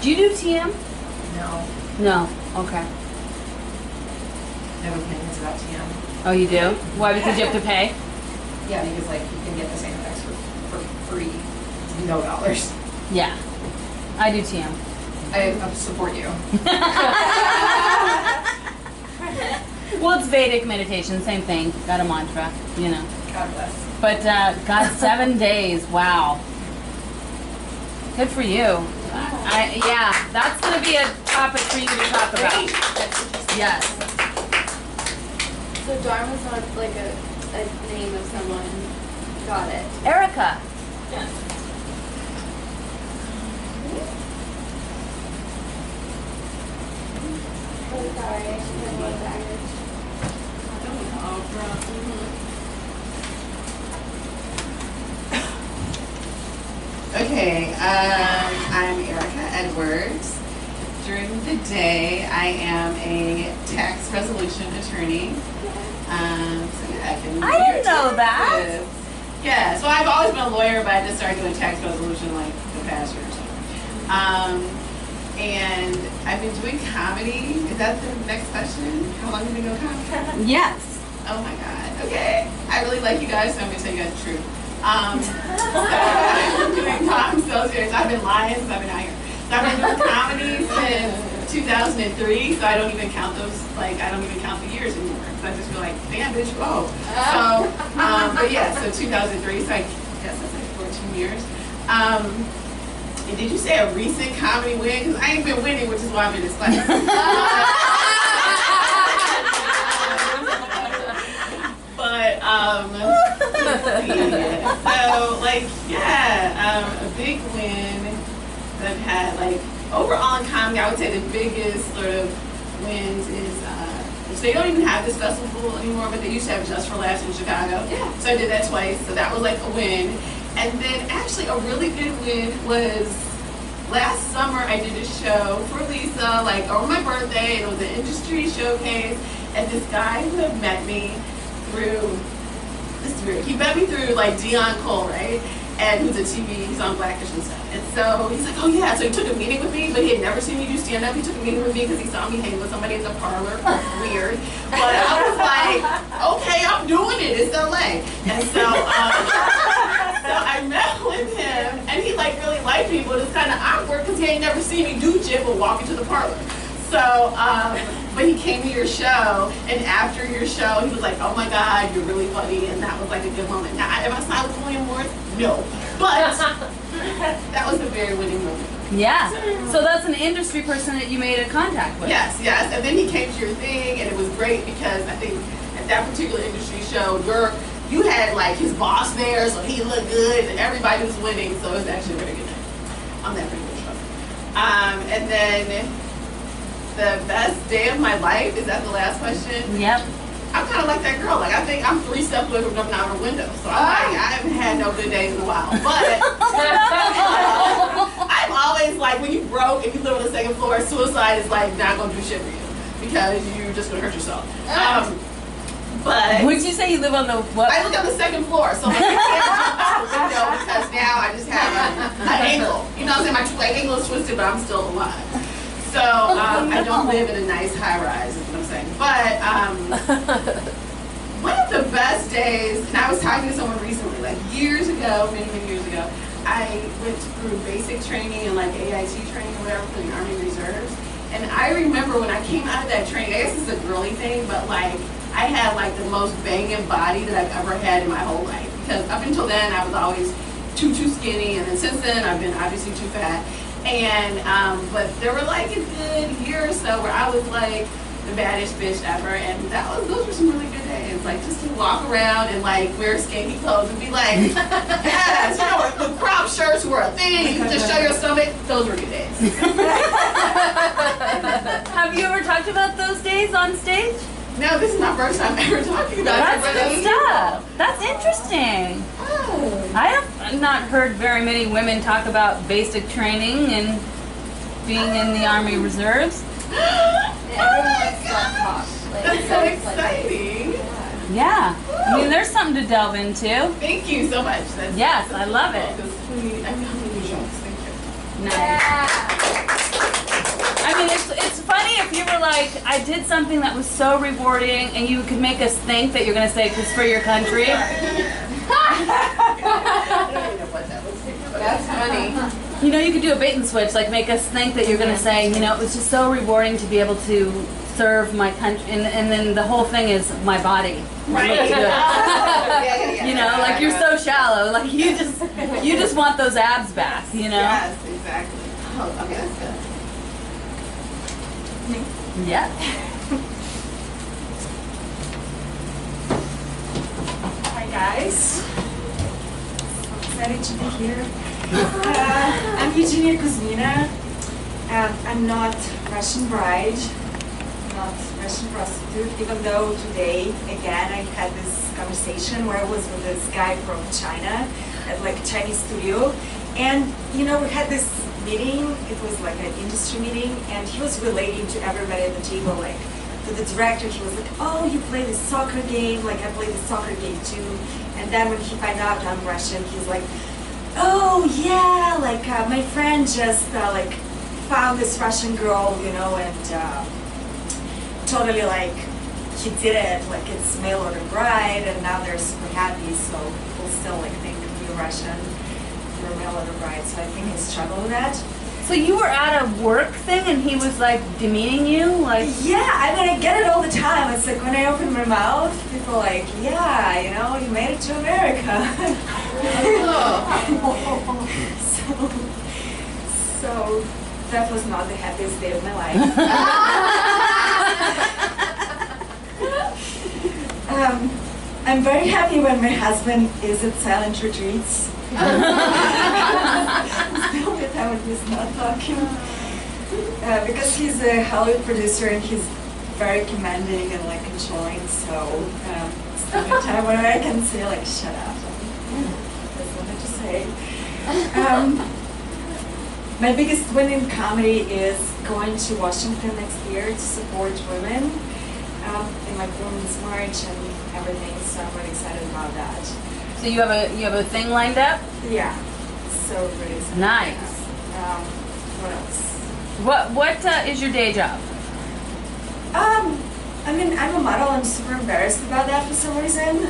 Do you do TM? No. No. Okay. I have opinions about TM. Oh, you do? Why? Because you have to pay? Yeah, because like you can get the same effects for free, no dollars. Yeah. I do TM. I support you. Well, it's Vedic meditation, same thing. Got a mantra, you know. God bless. But God, 7 days. Wow. Good for you. Yeah, that's going to be a topic for you to talk about. Yes. So Dharma's not like a name of someone. Got it. Erica. Oh, sorry, I should have known baggage. Okay, I'm Erica Edwards. During the day, I am a tax resolution attorney. So yeah, I can. I didn't know that. Yeah, so I've always been a lawyer, but I just started doing tax resolution like the past year or so. And I've been doing comedy. Is that the next question? How long have you been doing comedy? Yes. Oh my God. Okay. I really like you guys, so I'm gonna tell you guys the truth. So I've been doing comedy so serious. I've been lying since I've been out here. So I've been doing comedy since 2003, so I don't even count those, like, I don't even count the years anymore. So I just feel like, damn, bitch, whoa. So, but yeah, so 2003, so I guess that's like 14 years. And did you say a recent comedy win? Because I ain't been winning, which is why I'm in this class. But, so, like, yeah, a big win that I've had, like, overall in comedy, I would say the biggest sort of wins is, which they don't even have this festival anymore, but they used to have Just for Laughs in Chicago. Yeah. So I did that twice, so that was like a win. And then actually a really good win was last summer I did a show for Lisa, like on my birthday, and it was an industry showcase, and this guy who had met me through, this is weird, he met me through like Dion Cole, right? And who's a TV, he's on Blackish and stuff. And so he's like, oh yeah, so he took a meeting with me, but he had never seen me do stand-up. He took a meeting with me because he saw me hang with somebody in the parlor. Weird. But I was like, okay, I'm doing it, it's LA. And so, so I met with him, and he like really liked me, but it's kind of awkward because he ain't never seen me do shit but walk into the parlor. So, but he came to your show, and after your show, he was like, oh my God, you're really funny, and that was like a good moment. Now, am I signed with William Morris? No. But that was a very winning moment. Yeah. So that's an industry person that you made a contact with. Yes, yes. And then he came to your thing, and it was great because I think at that particular industry show, you had like his boss there, so he looked good, and everybody was winning, so it was actually a very good night on that particular show. And then the best day of my life, is that the last question? Yep. I'm kind of like that girl. Like, I think I'm 3 steps away from jumping out of a window. So I'm like, I haven't had no good days in a while. But I'm always like, when you broke, if you live on the second floor, suicide is like not going to do shit for you because you're just going to hurt yourself. But would you say you live on the what? I live on the second floor, so like, I can't jump out the window because now I just have an ankle. You know what I'm saying? My ankle is twisted, but I'm still alive. So I don't live in a nice high rise, is what I'm saying. But one of the best days, and I was talking to someone recently, like years ago, many, many years ago, I went through basic training and like AIT training or whatever for the Army Reserves. And I remember when I came out of that training, I guess it's a girly thing, but like I had like the most banging body that I've ever had in my whole life. Because up until then, I was always too skinny, and then since then, I've been obviously too fat. And, but there were like a good year or so where I was like the baddest bitch ever, and those were some really good days. Like just to walk around and like wear skinny clothes and be like, yes, you know, the crop shirts were a thing, you could just show your stomach. Those were good days. Have you ever talked about those days on stage? No, this is my first time ever talking about That's it. good stuff. That's interesting. Oh. I have not heard very many women talk about basic training and being in the Army Reserves. Everyone wants to talk. Like, That's so exciting. Yeah. I mean, there's something to delve into. Thank you so much. That's Yes, I love it. because we need jokes. Thank you. Nice. I mean, it's funny if you were like, I did something that was so rewarding, and you could make us think that you're going to say it's for your country. That's funny. You know, you could do a bait and switch, like make us think that you're going to say, you know, it was just so rewarding to be able to serve my country, and then the whole thing is my body. Right. Looks good. Yeah. You know, like you're so shallow, like you just want those abs back, you know? Yes, exactly. Oh, okay, that's good. Yeah. Hi guys, I'm excited to be here. I'm Eugenia Kuzmina. I'm not Russian bride, not Russian prostitute, even though today, again, I had this conversation where I was with this guy from China at like a Chinese studio. And, you know, we had this meeting, it was like an industry meeting, and he was relating to everybody at the table, like, to the director, he was like, oh, you play this soccer game, like I play this soccer game too. And then when he found out I'm Russian, he's like, oh yeah, like my friend just like found this Russian girl, you know, and totally like he did it, like it's mail order bride, and now they're super happy, so people still like think you're Russian, you're a mail order bride, so I think I struggle with that. So you were at a work thing and he was like demeaning you? Like, yeah, I mean, I get it all the time. It's like when I open my mouth, people are like, yeah, you know, you made it to America. so that was not the happiest day of my life. I'm very happy when my husband is at silent retreats. It's the only time when he's not talking. Because he's a Hollywood producer and he's very commanding and like controlling, so it's the only time when I can say like, shut up. That's what I have to say. My biggest win in comedy is going to Washington next year to support women in like Women's March and everything, so I'm really excited about that. so you have a thing lined up? Yeah, so really excited. Nice. What else? What is your day job? I mean, I'm a model. I'm super embarrassed about that for some reason.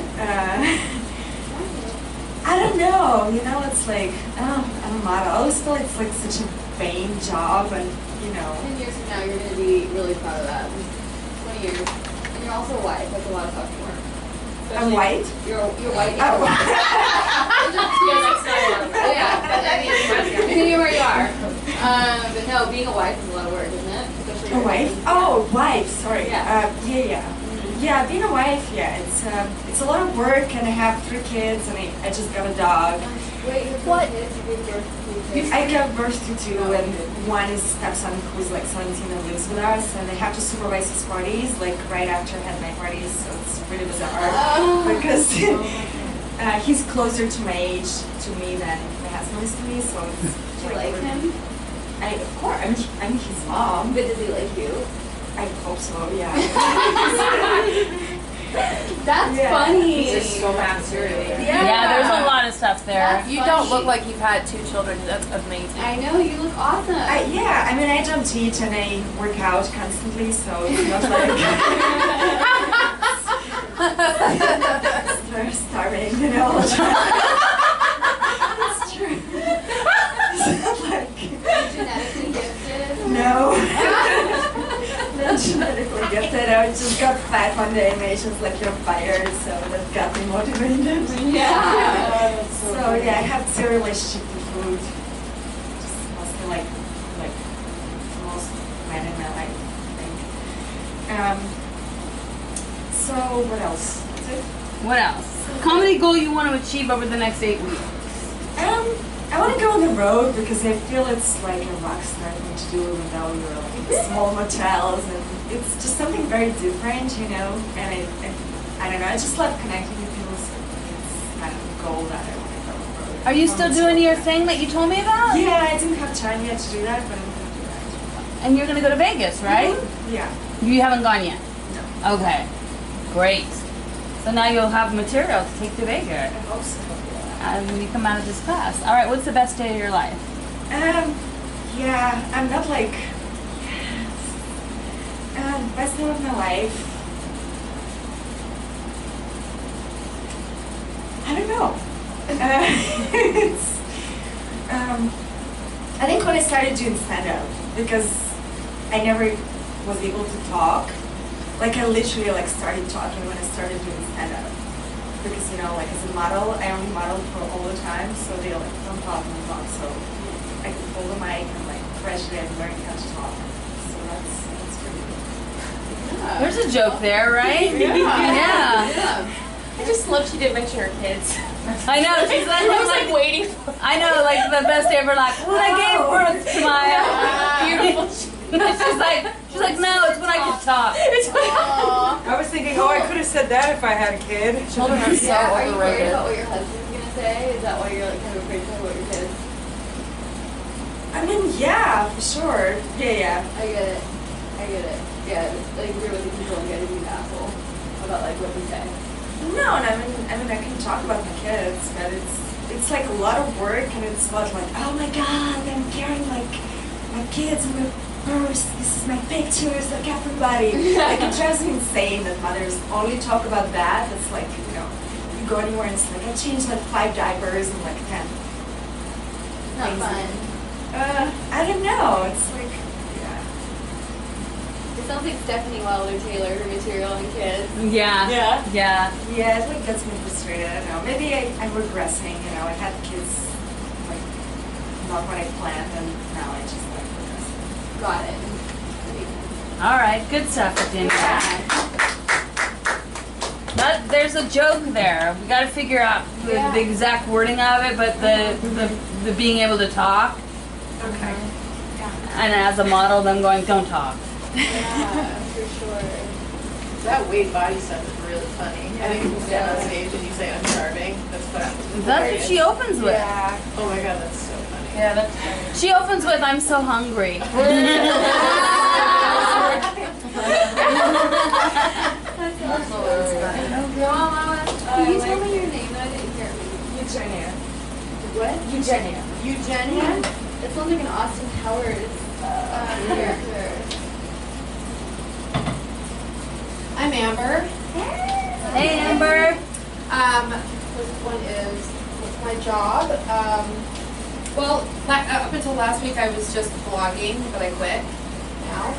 I don't know. You know, it's like, I'm a model. I always feel it's like such a vain job, and you know. 10 years from now, you're going to be really proud of that. 20 years. And you're also white. That's a lot of fucking work. I'm white. You're white. Oh. Continue where you are. But no, being a wife is a lot of work, isn't it? Especially A wife? Oh, wife. Sorry. Yeah. Yeah, being a wife. Yeah, it's a lot of work, and I have 3 kids, and I just got a dog. Wait, you have what? Kids? You gave birth to 2 kids? I gave birth to 2, and one is stepson who's like 17 and lives with us, and I have to supervise his parties, like right after I had my parties, so it's really bizarre because he's closer to my age to me than my husband is to me, so it's Do you like him? Of course, I'm his mom. But does he like you? I hope so, yeah. That's Yeah. funny. He's just so masturbating. Yeah, there's a lot of stuff there. That's You don't look like you've had 2 children. That's amazing. I know, you look awesome. Yeah, I mean, I don't teach and I work out constantly, so it's not like... They're starving, you know. It's true. It's like, Genetically gifted. no. Not genetically gifted. I just got fat one day and Asians like you're fired, so that got me motivated. Yeah. So yeah, I have zero relationship to food. Just mostly like most men in my life, I think. So what else? That's it. What else? Comedy goal you want to achieve over the next 8 weeks? I want to go on the road because I feel it's like a rock star thing to do, even though you're like in small motels, and it's just something very different, you know. And I don't know. I just love connecting with people. So it's kind of a goal that I want to go on the road. Are you still doing your thing that you told me about? Yeah, I didn't have time yet to do that, but I'm gonna do that. And you're gonna go to Vegas, right? Yeah. You haven't gone yet? No. Okay. Great. So now you'll have material to take to I Vegas hope so. when you come out of this class. All right, what's the best day of your life? Yeah, I'm not like best day of my life. I don't know. It's I think when I started doing stand-up, because I never was able to talk. Like I literally like started talking when I started doing stand-up. Because you know, like as a model, I only modeled for all the time, so they like don't talk. So I could hold the mic and like crush it and learn how to talk. So that's pretty good. There's a joke there, right? Yeah. I just love she didn't mention her kids. I know. She's like, I was like waiting. I know, like the best day of her life. When I gave birth to my Beautiful. she's like, no, it's when I could talk. I was thinking, oh, I could have said that if I had a kid. Children are so Yeah, are you worried overrated. about what your husband's gonna say? Is that why you're like kind of afraid to tell about your kids? I mean, yeah, for sure. Yeah. I get it. Yeah, it's like you're really controlling you to be an asshole about like what you say. No, and I mean, I can talk about my kids, but it's like a lot of work, and it's about like, oh my god, I'm carrying like my kids in my purse. This is my pictures, like everybody. Like it drives me insane that mothers only talk about that. It's like, you know, you go anywhere and it's like I changed like 5 diapers in like 10. Not Things. fun. I don't know. It's like, yeah. It sounds like Stephanie Wilder Taylor, her material and kids. Yeah. Yeah. Yeah, it like gets me frustrated. I don't know. Maybe I'm regressing. You know, I had kids like not what I planned, and now I just like regressing. Got it. All right, good stuff, Virginia. There's a joke there. We got to figure out the exact wording of it, but the being able to talk. Okay. And as a model, them going, don't talk. Yeah, for sure. That Wade body stuff is really funny. I think you stand on stage and you say I'm starving. That's funny. That's what she opens with. Yeah. Oh my god, that's so funny. Yeah, that's funny. She opens with, I'm so hungry. Can you tell me your name? I didn't hear it. Eugenia. What? Eugenia. Eugenia? It sounds like an Austin Powers character. I'm Amber. Hey, Amber. This one is what's my job? Well, up until last week I was just blogging, but I quit now.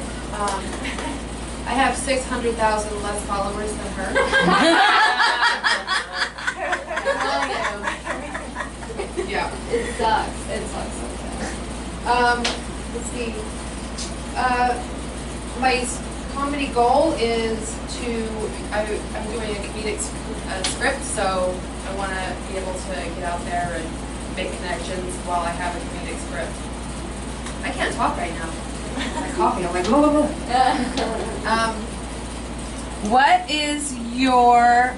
I have 600,000 less followers than her. Yeah. It sucks. It sucks so bad. Let's see. My comedy goal is I'm doing a comedic script, so I want to be able to get out there and make connections while I have a comedic script. I can't talk right now. My coffee, I'm like, blah, blah, blah. What is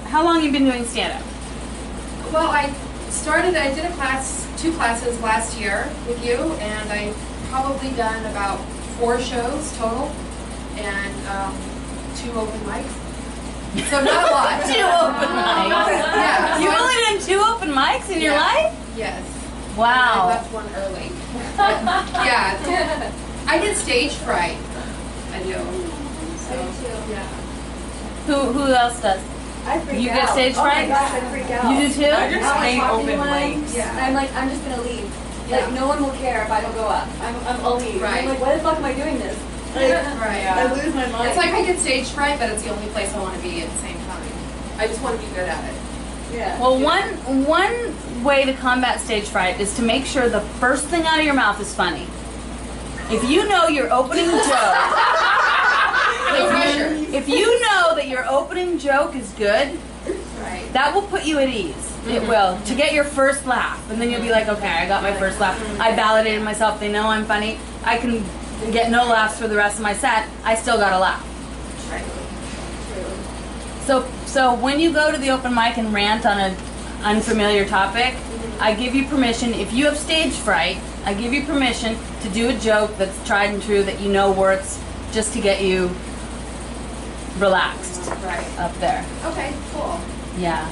how long have you been doing stand-up? Well, I did two classes last year with you, and I've probably done about 4 shows total, and 2 open mics. So not a lot. 2 open mics? Yeah. You've only done 2 open mics in your life? Yes. Wow. I left one early. Yeah. I get stage fright. I do. So, yeah. Who else does? I freak You out. get stage Oh my fright? gosh, I freak out. You do too? I just I'm hate talking to open one, mics. and I'm like, I'm just gonna leave. Yeah. Like, no one will care if I don't go up. I'll leave. Right. I'm like, why the fuck am I doing this? Like, Right. I lose my mind. It's like I get stage fright, but it's the only place I want to be at the same time. I just want to be good at it. yeah. Well, one way to combat stage fright is to make sure the first thing out of your mouth is funny. If you know your opening joke, No pressure. if you know that your opening joke is good, Right. that will put you at ease. It will, to get your first laugh, and then you'll be like, okay, I got my first laugh. I validated myself. They know I'm funny. I can get no laughs for the rest of my set. I still got a laugh. Right. So when you go to the open mic and rant on an unfamiliar topic, I give you permission. If you have stage fright, I give you permission to do a joke that's tried and true that you know works, just to get you relaxed Right. up there. Okay, cool. Yeah.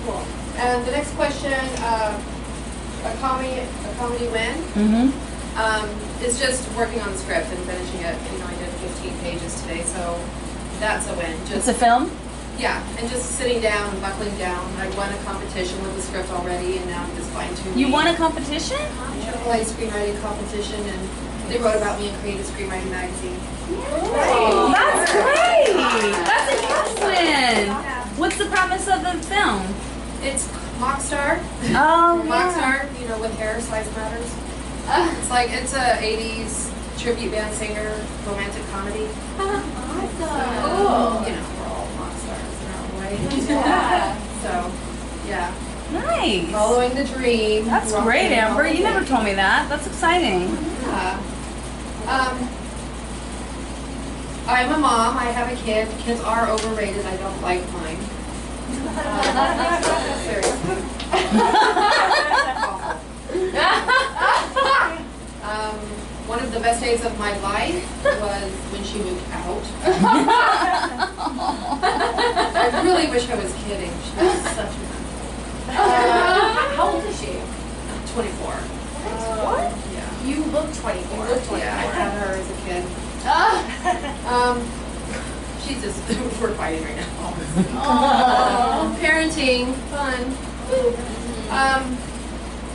Cool. And the next question, a comedy win, is just working on the script and finishing it. You know, I did 15 pages today, so that's a win. It's a film? Yeah, and just sitting down and buckling down. I won a competition with the script already, and now I'm just fine-tuning. You won a competition? Like screenwriting competition, and they wrote about me in Creative Screenwriting magazine. Oh, that's great! That's a huge win! What's the premise of the film? It's Mockstar. Oh, yeah. Mockstar, you know, with hair, size matters. It's like, it's a 80s tribute band singer, romantic comedy. Awesome. So, you know, we're all mock stars in our own way. Yeah. So, yeah. Nice. Following the dream. That's Rocking great, and Amber. You rolling. never told me that. That's exciting. Yeah. I'm a mom. I have a kid. Kids are overrated. I don't like mine. Seriously. One of the best days of my life was when she moved out. I really wish I was kidding. She was such a mess. How old is she? 24. What? Yeah. You look 24. Yeah, I had her as a kid. She's just, we're fighting right now. Aww. Parenting, fun.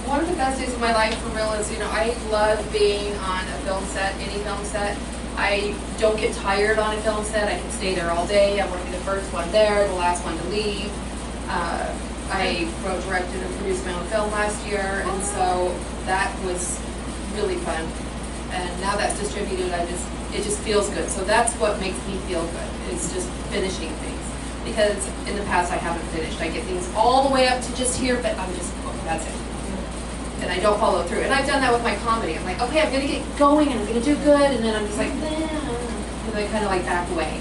One of the best days of my life for real is, you know, I love being on a film set, any film set. I don't get tired on a film set. I can stay there all day. I want to be the first one there, the last one to leave. I wrote, directed, and produced my own film last year, and so that was really fun. And now that's distributed, it just feels good. So that's what makes me feel good, is just finishing things. Because in the past I haven't finished. I get things all the way up to just here, but I'm just, oh, that's it. And I don't follow through. And I've done that with my comedy. I'm like, okay, I'm gonna get going and I'm gonna do good, and then I'm just like, and I kind of like back away.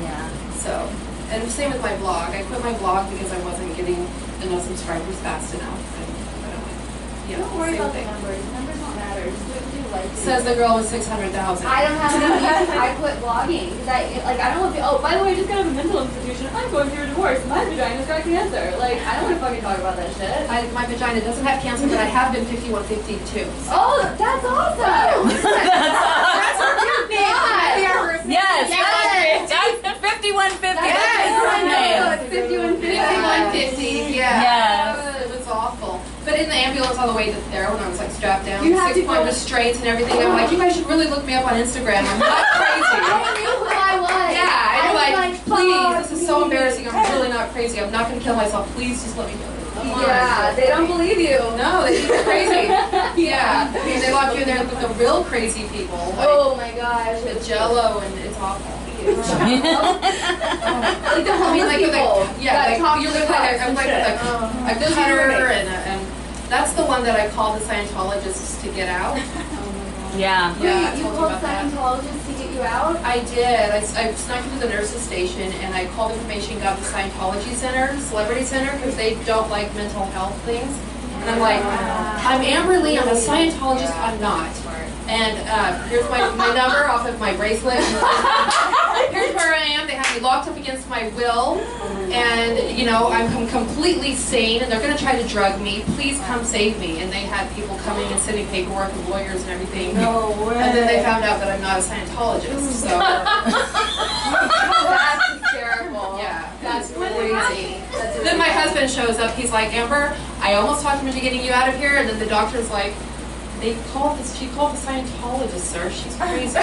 Yeah. So, and same with my blog. I quit my blog because I wasn't getting enough subscribers fast enough. And, yeah, Don't worry same about thing. the numbers. Numbers don't matter. Just do what you like. Says the girl with 600,000. I don't have enough. I quit blogging because I don't want to. Oh, by the way, I just got out of a mental institution. I'm going through a divorce. My vagina's got cancer. Like, I don't want to fucking talk about that shit. My vagina doesn't have cancer, but I have been 5152. Oh, that's awesome. That's our group name. Yes. That's 5150. That's his name. 5150. Yeah. Yes. It was awful. But in the ambulance on the way there, when I was like strapped down, You have to 6-point go- restraints and everything, I'm like, you guys should really look me up on Instagram. I'm not crazy. I knew who I was. Yeah, and you're I like, was please, this is so fuck embarrassing. me. I'm really not crazy. I'm not going to kill myself. Please just let me go. Come on. Yeah, they don't believe you. No, they think you're crazy. Yeah, I mean, they lock you in there with the real crazy people. Like, Oh my gosh. with Jello, and it's awful. Like the I homeless mean, like with people. yeah, that like talk you're to with the like cops I'm and like shit. with a cutter, and that's the one that I called the Scientologists to get out. Yeah. Yeah, I Wait, you told you called about that. Scientologists to get you out? I did. I snuck into the nurses station and I called information, got the Scientology Center, Celebrity Center, because they don't like mental health things. And I'm like, I'm Amber Lee, I'm a Scientologist, I'm not. And here's my number off of my bracelet. Here's where I am. They have me locked up against my will. And, you know, I'm completely sane and they're going to try to drug me. Please come save me. And they had people coming and sending paperwork and lawyers and everything. No way. And then they found out that I'm not a Scientologist. So, That's hysterical. yeah. That's crazy. Then my husband shows up, he's like, Amber, I almost talked him into getting you out of here, and then the doctor's like, she called the Scientologist, sir, she's crazy. So,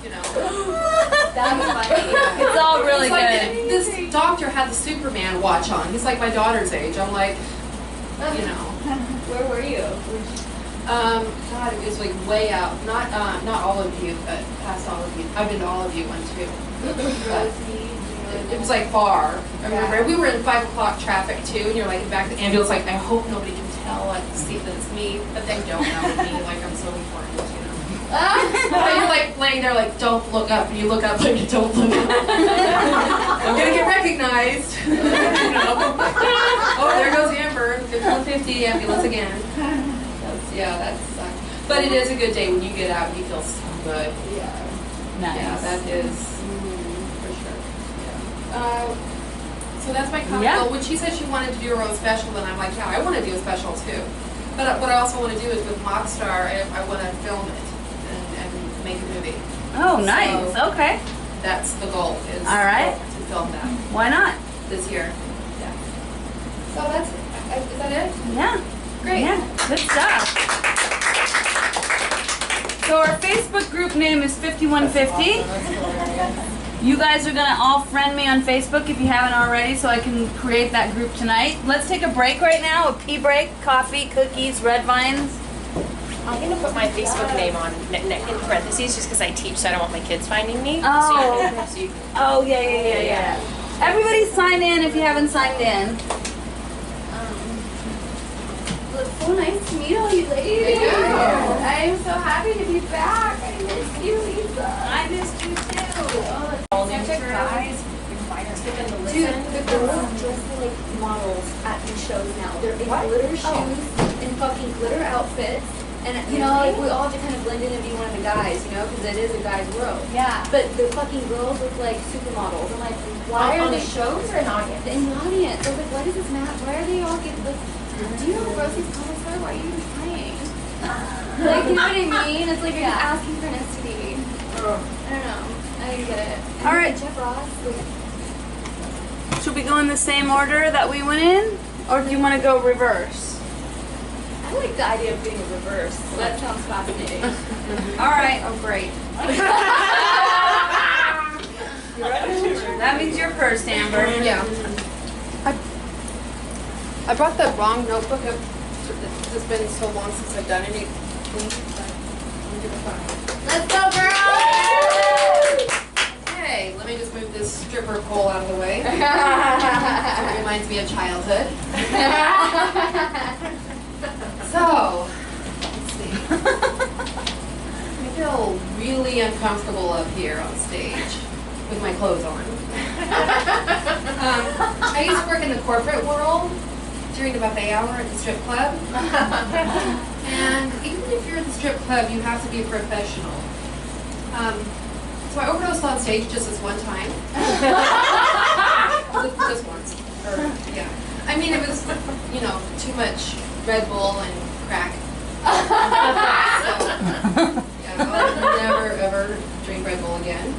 you know. That was funny. It's all really It's like, good. this doctor had the Superman watch on. He's like my daughter's age. I'm like, you know. Where were you? God, it was like way out. Not all of you, but past all of you. I've been to all of you one too. But it was like far. I remember we were in 5 o'clock traffic too, and you're like back to the ambulance. Like, I hope nobody can tell. I can see that it's me, but they don't know me. Like, I'm so important, you know. But you're like laying there, like, don't look up, and you look up, like, don't look up. I'm gonna get recognized. You know? Oh, there goes Amber, 5150 ambulance again. That's but it is a good day when you get out and you feel so good. Nice. Yeah, that is for sure. Yeah. So that's my comment. Yeah. Well, when she said she wanted to do her own special, then I'm like, yeah, I want to do a special too. But what I also want to do is with Mockstar, I want to film it and make a movie. Oh, nice. So Okay. that's the goal. Is All right. to film that Why not? this year. Yeah. So that's it. Is that it? Yeah. Great. Yeah. Good stuff. So our Facebook group name is 5150. You guys are gonna all friend me on Facebook if you haven't already, so I can create that group tonight. Let's take a break right now. A pee break, coffee, cookies, red vines. I'm gonna put my Facebook name on in parentheses just because I teach, so I don't want my kids finding me. Oh. So you can, Oh yeah. Everybody sign in if you haven't signed in. It's so nice to meet all you ladies. I'm so happy to be back. I miss you, Lisa. I missed you too. Oh, such a guys. Dude, the girls dress like models at these shows now. They're in glitter shoes and fucking glitter outfits. And, you know, like, we all have to kind of blend in and be one of the guys, you know, because it is a guy's world. Yeah. But the fucking girls look like supermodels. I'm like, why are on they the shows or an audience? in the audience? I was like, why does this matter? Why are they all getting like, do you know how gross these comments are? Why are you even trying? Like, you know what I mean? It's like you're just asking for nicety. I don't know. I didn't get it. And All right. Jeff Ross, like, Should we go in the same order that we went in? Or do you want to go reverse? I like the idea of being a reverse. That sounds fascinating. All right. Oh, great. That means you're first, Amber. Yeah. I brought the wrong notebook. It's just been so long since I've done anything. Let's go, girls! Okay, let me just move this stripper pole out of the way. It reminds me of childhood. So, let's see. I feel really uncomfortable up here on stage with my clothes on. I used to work in the corporate world during the buffet hour at the strip club. And even if you're in the strip club, you have to be a professional. So I overdosed on stage just this one time. Just once. Yeah. I mean, it was, you know, too much Red Bull and crack. So, yeah, I'll never, ever drink Red Bull again.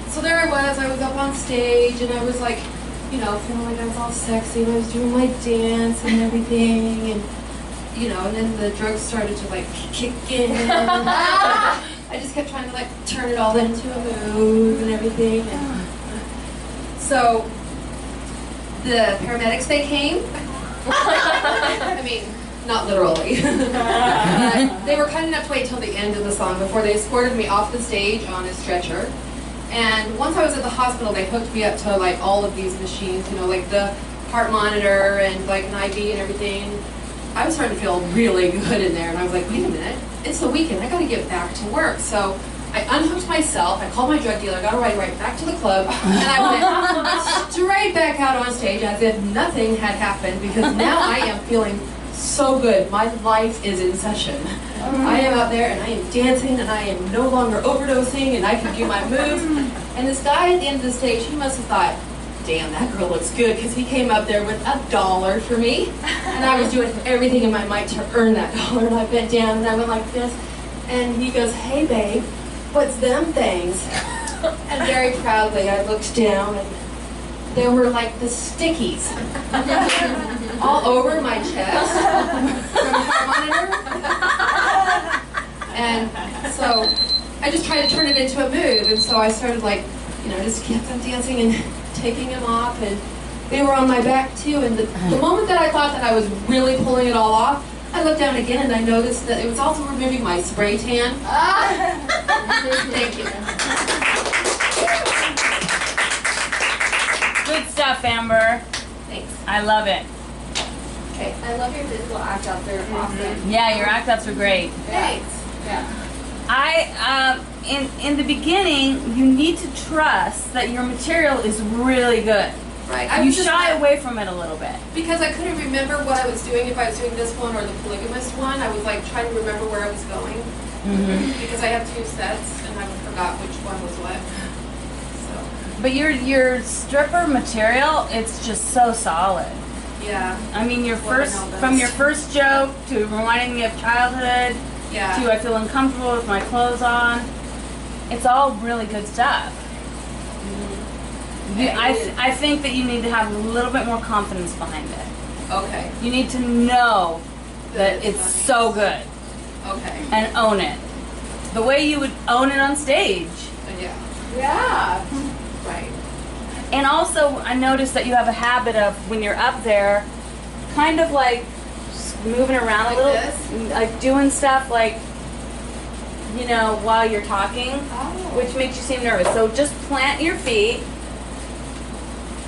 So there I was up on stage, and I was like, you know, feeling like I was all sexy. I was doing my dance and everything, and you know, and then the drugs started to like kick in. I just kept trying to like turn it all into a move and everything. And so the paramedics, they came. I mean, not literally. They were kind enough to wait till the end of the song before they escorted me off the stage on a stretcher. And once I was at the hospital, they hooked me up to like all of these machines, you know, like the heart monitor and like an IV and everything. I was starting to feel really good in there, and I was like, wait a minute, it's the weekend, I gotta get back to work. So I unhooked myself, I called my drug dealer, got a ride right back to the club, and I went straight back out on stage as if nothing had happened, because now I am feeling so good. My life is in session. I am out there and I am dancing and I am no longer overdosing and I can do my moves. And this guy at the end of the stage, he must have thought, damn, that girl looks good, because he came up there with $1 for me. And I was doing everything in my might to earn that dollar, and I bent down and I went like this. And he goes, hey babe, what's them things? And very proudly, I looked down and there were like the stickies all over my chest from the car monitor. And so I just tried to turn it into a move. And so I started like, just kept on dancing and taking them off. And they were on my back too. And the moment that I thought that I was really pulling it all off, I looked down again and I noticed that it was also removing my spray tan. Thank you. Good stuff, Amber. Thanks. I love it. Okay, I love your physical act outs. They're awesome. Yeah, your act ups are great. Thanks. Yeah. In the beginning, you need to trust that your material is really good. Right. You shy away from it a little bit. Because I couldn't remember what I was doing, if I was doing this one or the polygamist one. I was like trying to remember where I was going. Because I have 2 sets and I forgot which one was what. So. But your stripper material, it's just so solid. Yeah. I mean, from your first joke to reminding me of childhood Yeah. to I feel uncomfortable with my clothes on, it's all really good stuff. I think that you need to have a little bit more confidence behind it. Okay. You need to know that it's so good Okay. and own it. The way you would own it on stage. Yeah. Yeah. Right. And also, I noticed that you have a habit of, when you're up there, kind of like moving around Like a little. this? Like doing stuff like, while you're talking, which makes you seem nervous. So just plant your feet.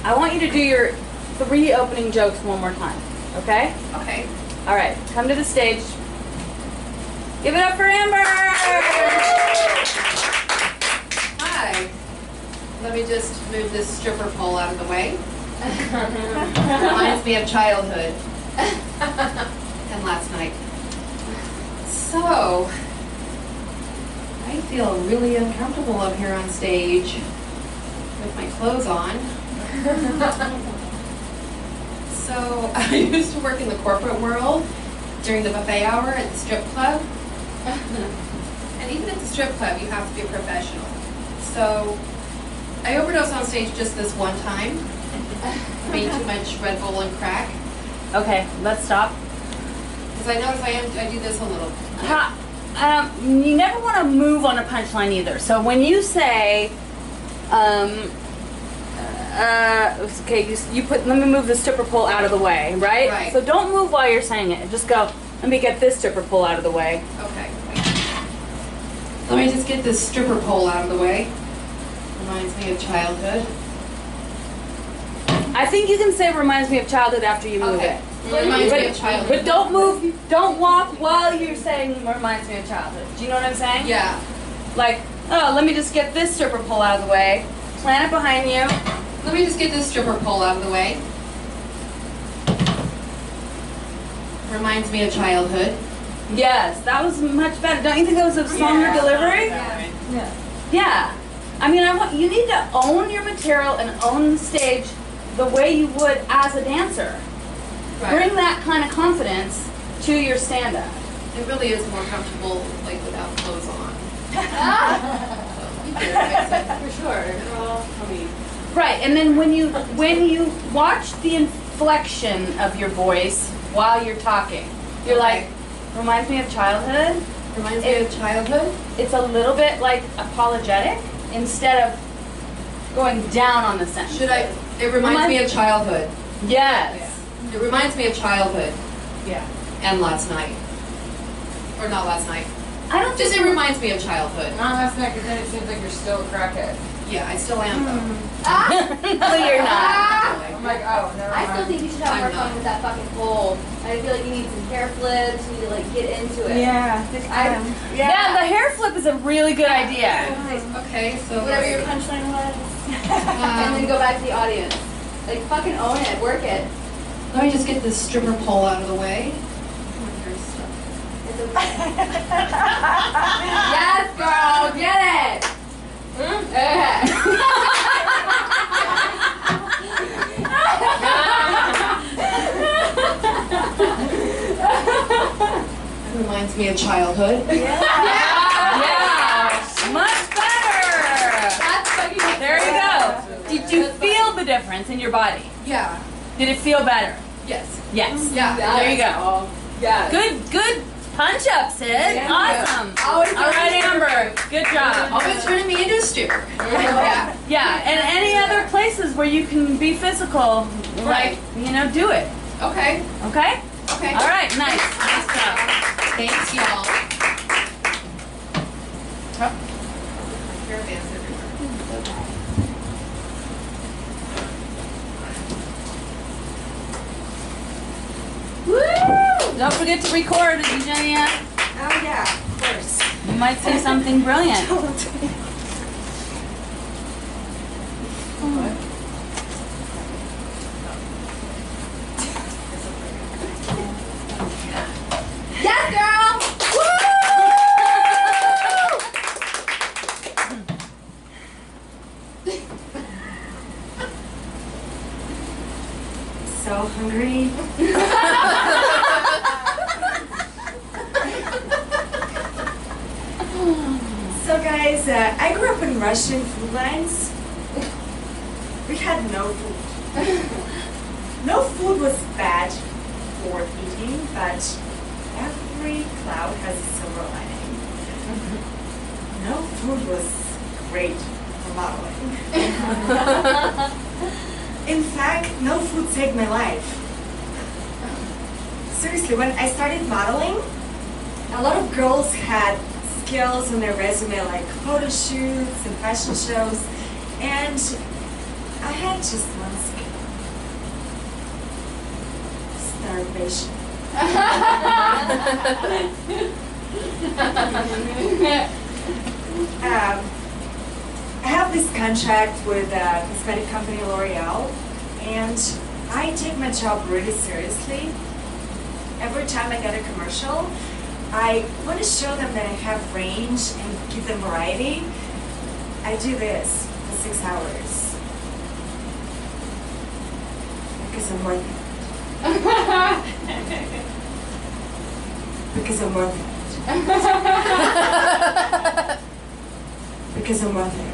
I want you to do your 3 opening jokes one more time, okay? Okay. All right, come to the stage. Give it up for Amber! Hi. Let me just move this stripper pole out of the way. Reminds me of childhood. And last night. So, I feel really uncomfortable up here on stage with my clothes on. So, I used to work in the corporate world during the buffet hour at the strip club. And even at the strip club, you have to be a professional. So, I overdosed on stage just this one time. Made too much Red Bull and crack. Okay, let's stop. Because I notice I do this a little. You never want to move on a punchline either. So when you say, okay, let me move the stripper pole out of the way, right? Right. So don't move while you're saying it. Just go, let me get this stripper pole out of the way. Okay. Let me just get this stripper pole out of the way. Reminds me of childhood. I think you can say reminds me of childhood after you move Okay. it. Reminds me of childhood. But don't move, don't walk while you're saying reminds me of childhood. Do you know what I'm saying? Yeah. Like, oh, let me just get this stripper pole out of the way. Plant it behind you. Let me just get this stripper pole out of the way. Reminds me of childhood. Yes, that was much better. Don't you think that was a stronger delivery? Yeah. Yeah. I mean, you need to own your material and own the stage the way you would as a dancer. Right. Bring that kind of confidence to your stand-up. It really is more comfortable, like, without clothes on. For sure. Right, and then when you watch the inflection of your voice while you're talking, you're like, reminds me of childhood. Reminds me of childhood. It's a little bit like apologetic instead of going down on the sentence. It reminds me of childhood. Yes. It reminds me of childhood. Yeah. And last night. Or not last night. I don't Just it reminds me of childhood. Not last night, because then it seems like you're still a crackhead. Yeah, I still am though. No, you're not. I'm like, oh, never I still mind. think you should have more I'm fun not. with that fucking pole. I feel like you need some hair flips. You need to like get into it. Yeah. Yeah, the hair flip is a really good idea. Okay, so Whatever your punchline was, and then go back to the audience. Like fucking own it, work it. let me just get this stripper pole out of the way. It's okay. Yes, girl, get it. Yeah. It reminds me of childhood. Yeah. Much better. That's you feel the difference in your body? Yeah. Did it feel better? Yes. Yes. Yeah. There you go. Yeah. Good punch up, Sid. Awesome. Always All right, Amber. Good job. Always turning me into a stew. Yeah. Yeah, and any other places where you can be physical, like, do it. Okay. Okay? Okay. All right, nice. Nice job. Thanks, y'all. Caravans everywhere. Woo! Don't forget to record, Eugenia. Oh yeah, of course. You might say something brilliant. Yes, girl! So hungry. So guys, I grew up in Russian food lines. We had no food. No food was bad for eating, but every cloud has a silver lining. No food was great for modeling. In fact, no food saved my life. Seriously, when I started modeling, a lot of girls had skills on their resume like photo shoots and fashion shows, and I had just one skill: starvation. I have this contract with cosmetic company L'Oreal, and I take my job really seriously. Every time I get a commercial, I want to show them that I have range and give them variety. I do this for 6 hours because I'm worth it. Because I'm worth it. Because I'm worth it.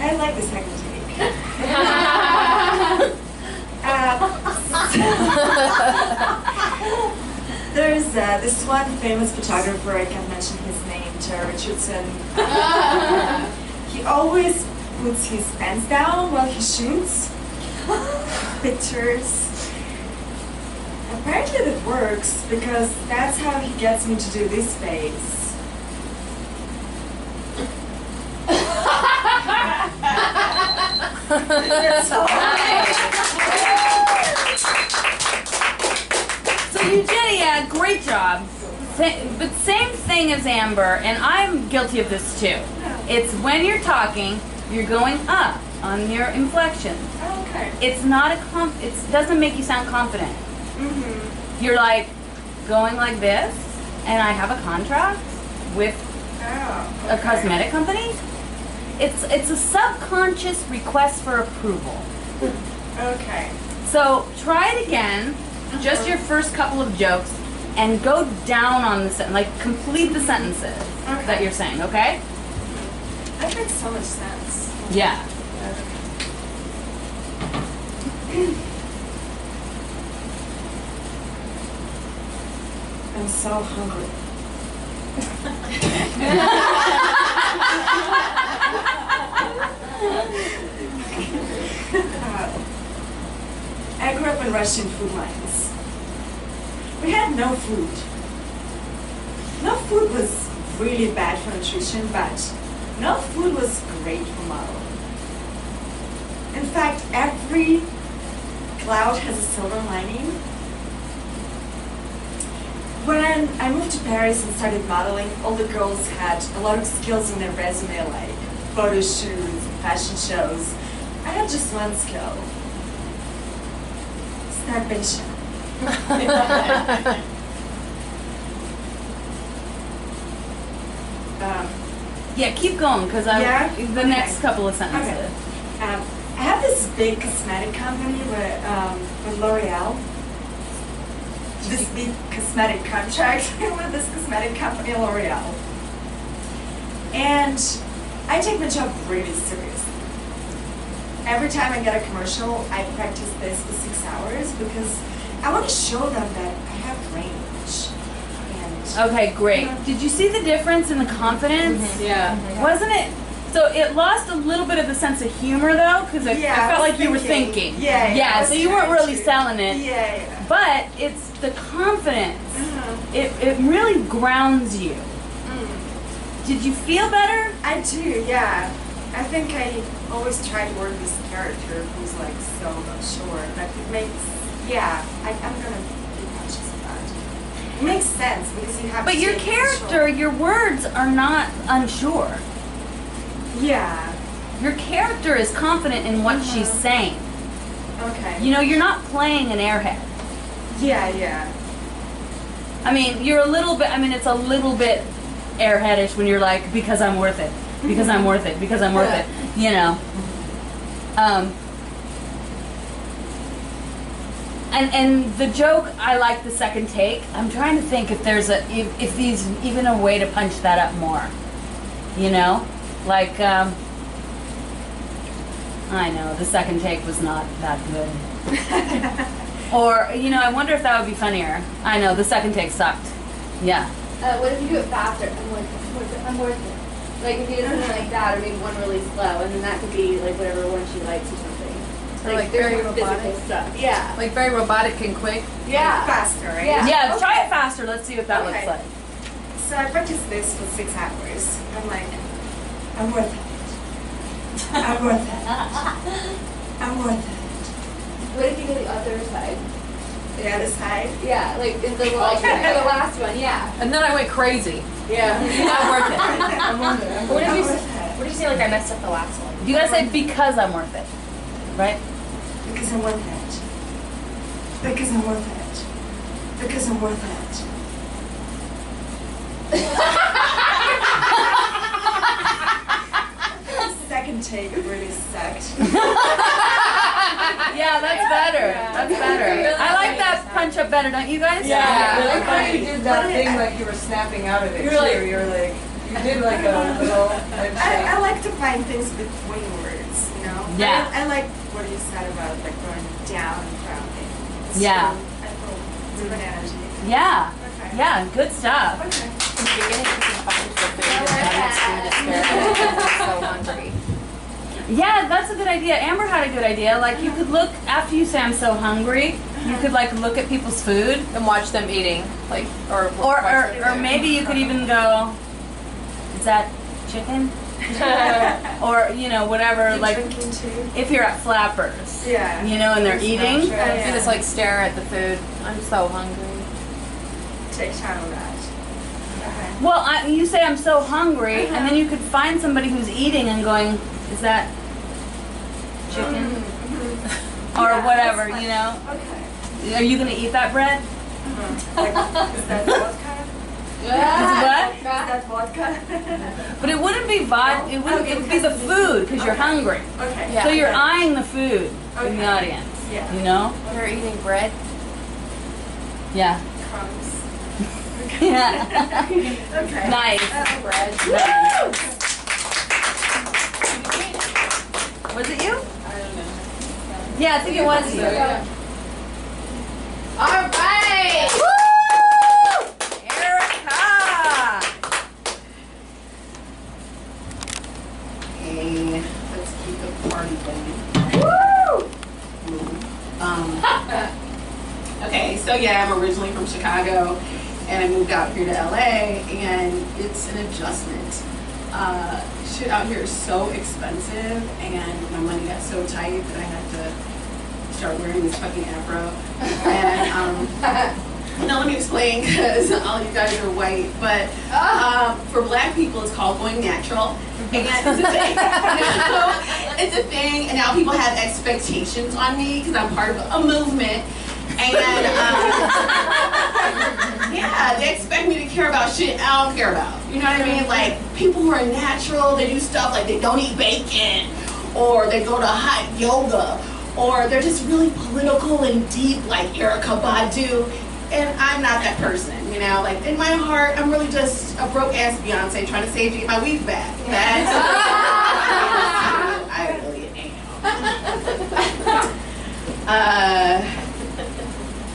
I like the second take. There's this one famous photographer, I can't mention his name, Terry Richardson. He always puts his pants down while he shoots pictures. Apparently that works because that's how he gets me to do this face. So Eugenia, great job. But same thing as Amber, and I'm guilty of this too. It's when you're talking, you're going up on your inflection. Okay. It's not it doesn't make you sound confident. Mm-hmm. You're like going like this, and I have a contract with a cosmetic company. It's a subconscious request for approval. Okay. So try it again, just your first couple of jokes, and go down on the sentence, like complete the sentences that you're saying, okay? That makes so much sense. Yeah. I'm so hungry. I grew up in Russian food lines. We had no food. No food was really bad for nutrition, but no food was great for modeling. In fact, every cloud has a silver lining. When I moved to Paris and started modeling, all the girls had a lot of skills on their resume, like photo shoots and fashion shows. I had just one skill: starvation. Yeah, keep going, because the next couple of sentences. Okay. I have this big cosmetic company with L'Oreal. This big cosmetic contract with this cosmetic company, L'Oreal. And I take my job really serious. Every time I get a commercial, I practice this for 6 hours because I want to show them that I have range. And Okay, great. Did you see the difference in the confidence? Yeah. Wasn't it? So it lost a little bit of the sense of humor though, because I Yeah, I felt was like you were thinking. thinking. Yeah, I was so you weren't trying really to. selling it. Yeah. But it's the confidence. Uh-huh. It really grounds you. Did you feel better? I do, yeah. I think I always try to work this character who's like so unsure, but it makes, yeah, I'm gonna be conscious of that. It makes sense because you have But to your take character, your words are not unsure. control. Yeah, Your character is confident in what she's saying. okay. You know, you're not playing an airhead. Yeah. I mean, you're a little bit, it's a little bit airheadish when you're like, because I'm worth it. Because I'm worth it. Because I'm worth it. You know. And the joke, I like the second take. I'm trying to think if there's if there's even a way to punch that up more. You know? Like, I know, the second take was not that good. Or, you know, I wonder if that would be funnier. I know, the second take sucked. Yeah. What if you do it faster? I'm worth it. Like if you did something like that, or maybe one really slow, and then that could be like whatever one she likes or something. Or like there's very more physical robotic? stuff. Yeah. Like very robotic and quick. Yeah. Faster, right? Yeah. Yeah, try it faster. Let's see what that looks Okay. like. So I practiced this for 6 hours. I'm like, I'm worth it. I'm worth it. I'm worth it. What if you go the other side? The other side. Yeah, like in the last one. Yeah. And then I went crazy. Yeah. I'm worth it. I'm worth it. What I'm did you worth say? it. What did you say? Like I messed up the last one. You gotta say because I'm worth it. Right? Because I'm worth it. Because I'm worth it. Because I'm worth it. Second take really sucked. Yeah, that's better. That's better. I like that punch up better, don't you guys? I like how you did that But thing I- like you were snapping out of it. You're like- You're like, you did like a little head I shake. like to find things between words, you know? Yeah. I like what you said about like going down and grounding. It's Yeah. true. I feel different energy. Yeah. Okay. Yeah, good stuff. Okay. In the beginning, you can find the food and then it's food is terrible because you're so hungry. Yeah, that's a good idea. Amber had a good idea. Like you could look after you say I'm so hungry, you could like look at people's food. And watch them eating, like, or Or maybe you could even go, is that chicken? Or, you know, whatever, You like drinking too? if you're at Flappers, Yeah. you know, and they're eating. Yeah. you just like stare at the food. I'm so hungry. Take time with that. Okay. Well, you say I'm so hungry, and then you could find somebody who's eating and going, is that chicken? Or Yeah, whatever, that's you know? Okay. Are you gonna eat that bread? Like, is that vodka? Is it what? Is that vodka? But it wouldn't be vodka, it would be the food, because you're hungry. Okay. Yeah. So you're eyeing the food in the Okay. audience, Yeah. you know? You're eating bread. Yeah. Crumbs. Yeah. Okay. Nice. Bread. Was it you? Yeah, I think it was you. All right. Woo! Erica! Hey, let's keep the party going. Okay, so yeah, I'm originally from Chicago, and I moved out here to LA, and it's an adjustment. Shit out here is so expensive, and my money got so tight that I had to start wearing this fucking afro. And no, let me explain, because all you guys are white, but for black people, it's called going natural. And it's a thing. It's a thing, and now people have expectations on me because I'm part of a movement. And yeah, they expect me to care about shit I don't care about. You know what I mean? Like people who are natural, they do stuff like they don't eat bacon, or they go to hot yoga, or they're just really political and deep, like Erykah Badu. And I'm not that person, you know. Like in my heart, I'm really just a broke ass Beyonce trying to save to get my weave back. That's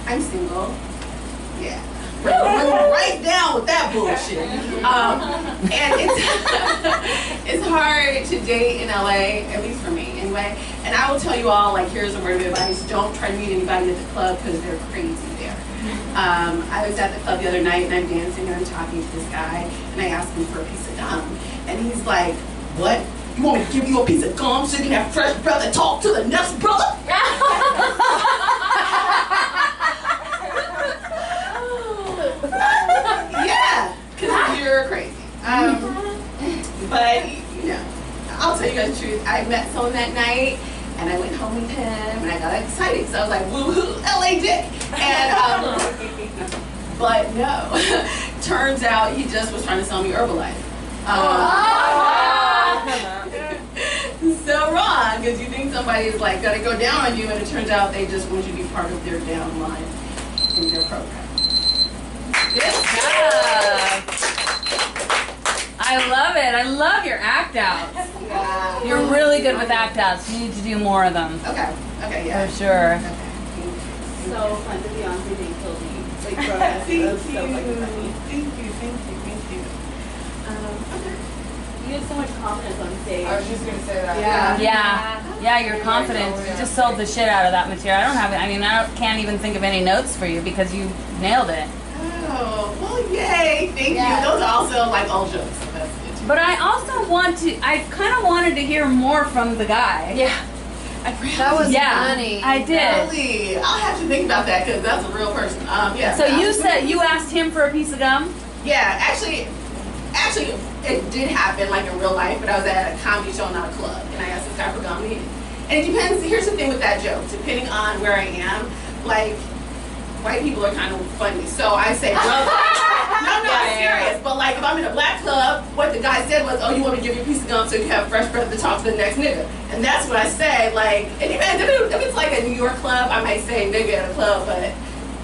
I'm single. Yeah. Right down with that bullshit. And it's hard to date in LA, at least for me anyway. And I will tell you all, like, here's a word of advice: don't try to meet anybody at the club because they're crazy there. I was at the club the other night and I'm dancing and I'm talking to this guy and I asked him for a piece of gum and he's like, "What? You want me to give you a piece of gum so you can have fresh breath and talk to the next brother?" Yeah, because you're crazy. But, you know, I'll tell you guys the truth. I met someone that night, and I went home with him, and I got excited, so I was like, woo-hoo, LA dick. And, but no. Turns out he just was trying to sell me Herbalife. So wrong, because you think somebody is like gonna go down on you, and it turns out they just want you to be part of their downline in their program. Good job. I love it. I love your act outs. Yeah. You're really good with act outs. You need to do more of them. Okay. Okay. Yeah. For sure. Okay. So fun to be on They Killed Me. Like, bro, Thank you. that's so fucking funny. Thank you. Okay. You have so much confidence on stage. I was just gonna say that. Yeah, you're confident. You just sold the shit out of that material. I don't have it. I mean, can't even think of any notes for you because you nailed it. Oh, well, yay! Thank you. Those are also like old jokes. So that's good too. But I also I kind of wanted to hear more from the guy. Yeah. That was funny. I did. Really? I'll have to think about that because that's a real person. Yeah. So you said you asked him for a piece of gum? Yeah, actually, it did happen like in real life, but I was at a comedy show, not a club, and I asked this guy for gum. And it depends. Here's the thing with that joke. Depending on where I am, like, white people are kind of funny. So I say, well, no, I'm serious. But like, if I'm in a black club, what the guy said was, "Oh, you want me to give you a piece of gum so you can have fresh breath to talk to the next nigga?" And that's what I say. Like, it depends. If it's like a New York club, I might say nigga at a club, but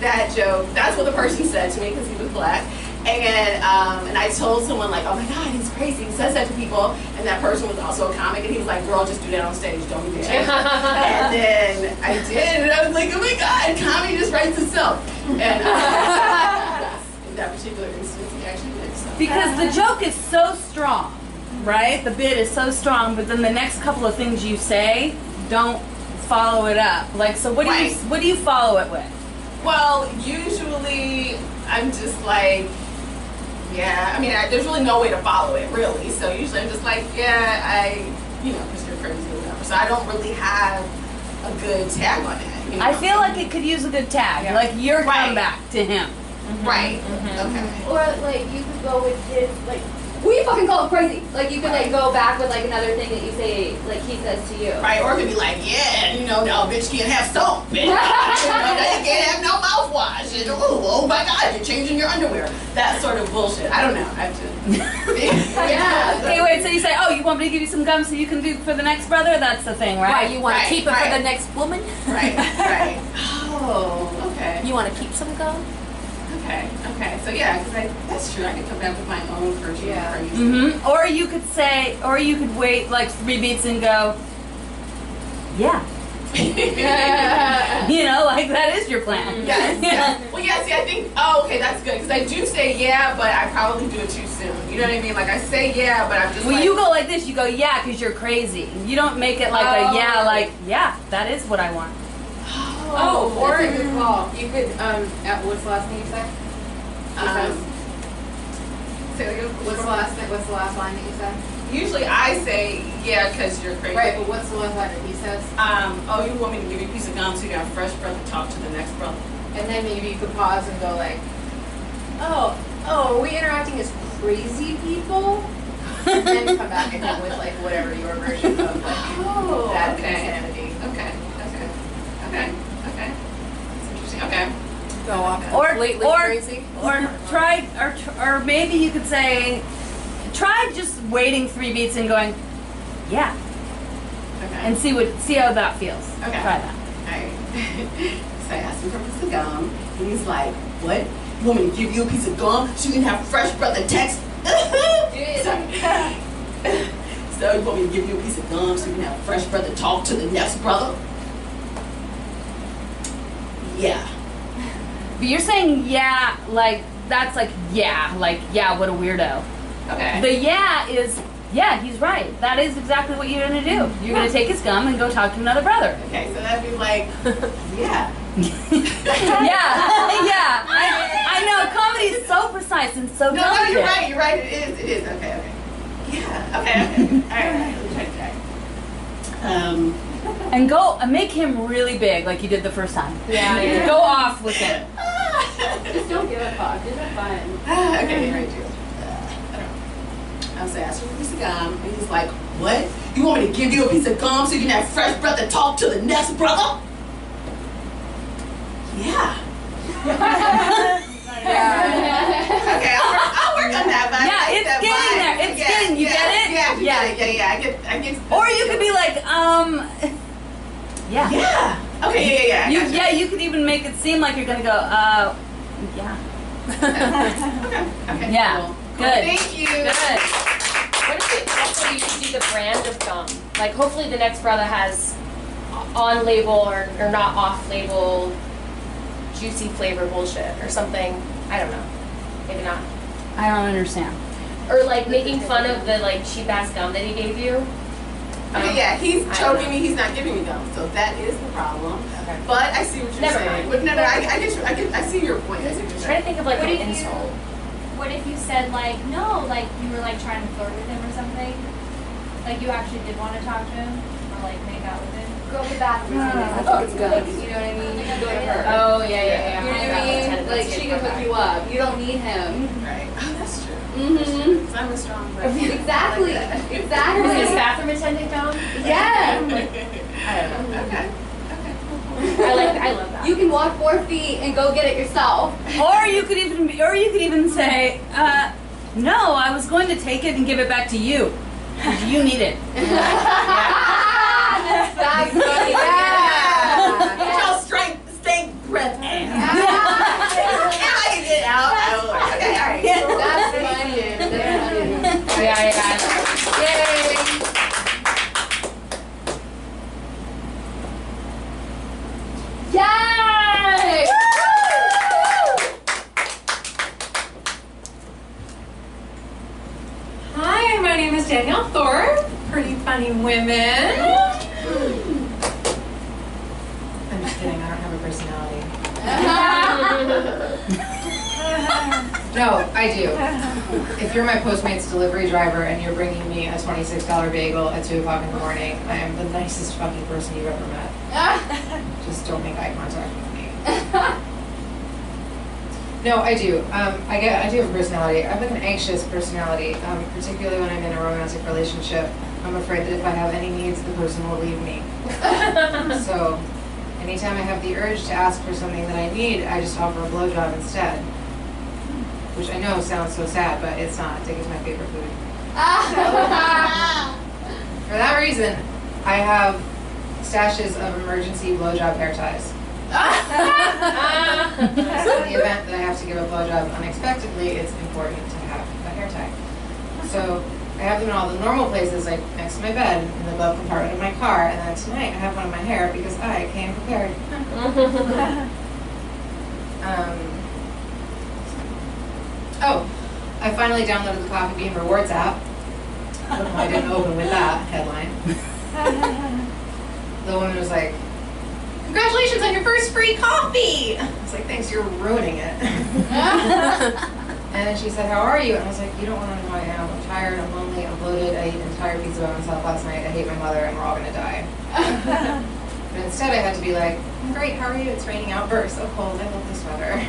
that joke, that's what the person said to me because he was black. And I told someone like, "Oh my God, he's crazy. He says that to people." And that person was also a comic, and he was like, "Girl, just do that on stage. Don't be there." And then I did, and I was like, "Oh my God, comedy just writes itself." And in that particular instance, he actually did. So. Because the joke is so strong, right? The bit is so strong, but then the next couple of things you say don't follow it up. Like, so what do you follow it with? Well, usually I'm just like, yeah, I mean, there's really no way to follow it, really. So usually I'm just like, yeah, because you're crazy or whatever. So I don't really have a good tag on it. You know? I feel like it could use a good tag, like your comeback to him. Right. Okay. Or like you could go with his like, we fucking call it crazy. Like you could like go back with like another thing that you say, like he says to you. Right. Or it could be like, yeah, no, bitch can't have soap. Bitch. You can't have no mouthwash. And, oh my God, you're changing your underwear. That sort of bullshit. I don't know. I have to. Yeah. Okay, wait. So you say, "Oh, you want me to give you some gum so you can do for the next brother?" That's the thing, right? Right, you want to keep it for the next woman? Right. Oh, okay. You want to keep some gum? Okay. So yeah, because that's true. I could come back with my own version of crazy. Mm-hmm. Or you could say, or you could wait like 3 beats and go, yeah. You know, like that is your plan. Yes. Well, yeah. See, I think. Oh, okay, that's good because I do say yeah, but I probably do it too soon. You know what I mean? Like I say yeah, but I'm just. Well, like, you go like this. You go yeah because you're crazy. You don't make it like a yeah, like yeah. That is what I want. Oh, or you could what's the last thing you said? Say it again. What's the last line that you said? Usually I say yeah because you're crazy. Right, but what's the last line that he says? Oh, you want me to give you a piece of gum so you can have fresh breath to talk to the next brother? And then maybe you could pause and go like, oh, are we interacting as crazy people? And then come back and with like whatever your version of like that insanity. Okay. That's interesting. Okay. Go off Or crazy. Or maybe you could say, try just waiting 3 beats and going, yeah. Okay. And see how that feels. Okay. Try that. Alright. So I asked him for a piece of gum, and he's like, "What? You want me to give you a piece of gum so you can have fresh breath and text?" So So you want me to give you a piece of gum so you can have a fresh breath to talk to the next brother? Yeah. But you're saying yeah, like that's like yeah, what a weirdo. Okay. The yeah is yeah, he's right. That is exactly what you're gonna do. You're gonna take his gum and go talk to another brother. Okay, so that'd be like, yeah. yeah. I know comedy is so precise and so No, delicate. you're right. It is. Okay. Yeah. Okay. All right. Let me try that. And go and make him really big like you did the first time. Yeah. Go off with it. Just don't give a fuck. Isn't it fun? Okay, right, Jill. I don't know. I was asking for a piece of gum, and he's like, "What? You want me to give you a piece of gum so you can have fresh breath to talk to the next brother?" Yeah. Okay, I'll work on that. But Yeah, I like it's that getting vibe. there. It's getting. You get it? Yeah. I get. Or you could be like, yeah. Yeah. Okay. Yeah. You could even make it seem like you're gonna go, yeah. Okay. Yeah. Cool. Good. Thank you. Good. What if it also you should do the brand of gum? Like hopefully the next brother has on label or not off label juicy flavor bullshit or something. I don't know. Maybe not. I don't understand. Or like making fun of the like cheap ass gum that he gave you. Okay, yeah, he's choking me. He's not giving me gum, so that is the problem. Okay. But I see what you're Never saying. mind. But no, I see your point. I see what you're I'm trying to saying. think of like What an if you- insult. What if you said like no, like you were like trying to flirt with him or something? Like you actually did want to talk to him or like make out with him? Go to the bathroom. I think it's good. You know what I mean? You go to her. Oh yeah. You know what I mean? Like she can hook you up. You don't need him. Right. Oh, that's true. Mhm. 'Cause I'm a strong person. Exactly. I like that. Is his Exactly. bathroom attendant gum? Yeah. I don't know. Okay. I love that. You can walk 4 feet and go get it yourself. Or you could even say, no, I was going to take it and give it back to you. You need it. That's funny. Yeah. Yeah. Y'all stink breath. And I can get out. Okay, all right. That's funny. That's funny. Yeah. Yay. Yay! Hi, my name is Danielle Thorpe. Pretty funny women. I'm just kidding, I don't have a personality. No, I do. If you're my Postmates delivery driver and you're bringing me a $26 bagel at 2 o'clock in the morning, I am the nicest fucking person you've ever met. Just don't make eye contact with me. No, I do. I do have a personality. I have like an anxious personality, particularly when I'm in a romantic relationship. I'm afraid that if I have any needs, the person will leave me. So, anytime I have the urge to ask for something that I need, I just offer a blowjob instead. Which I know sounds so sad, but it's not. Dick is my favorite food. For that reason, I have stashes of emergency blowjob hair ties. So in the event that I have to give a blowjob unexpectedly, it's important to have a hair tie. So I have them in all the normal places, like next to my bed, in the glove compartment of my car, and then tonight I have one in my hair because I came prepared. Oh, I finally downloaded the Coffee Bean Rewards app. I didn't open with that headline. The woman was like, "Congratulations on your first free coffee!" I was like, "Thanks, you're ruining it." And then she said, "How are you?" And I was like, "You don't want to know how I am. I'm tired, I'm lonely, I'm bloated, I ate an entire pizza by myself last night, I hate my mother, and we're all gonna die." But instead I had to be like, "I'm great, how are you? It's raining out. We're so cold, I love this weather."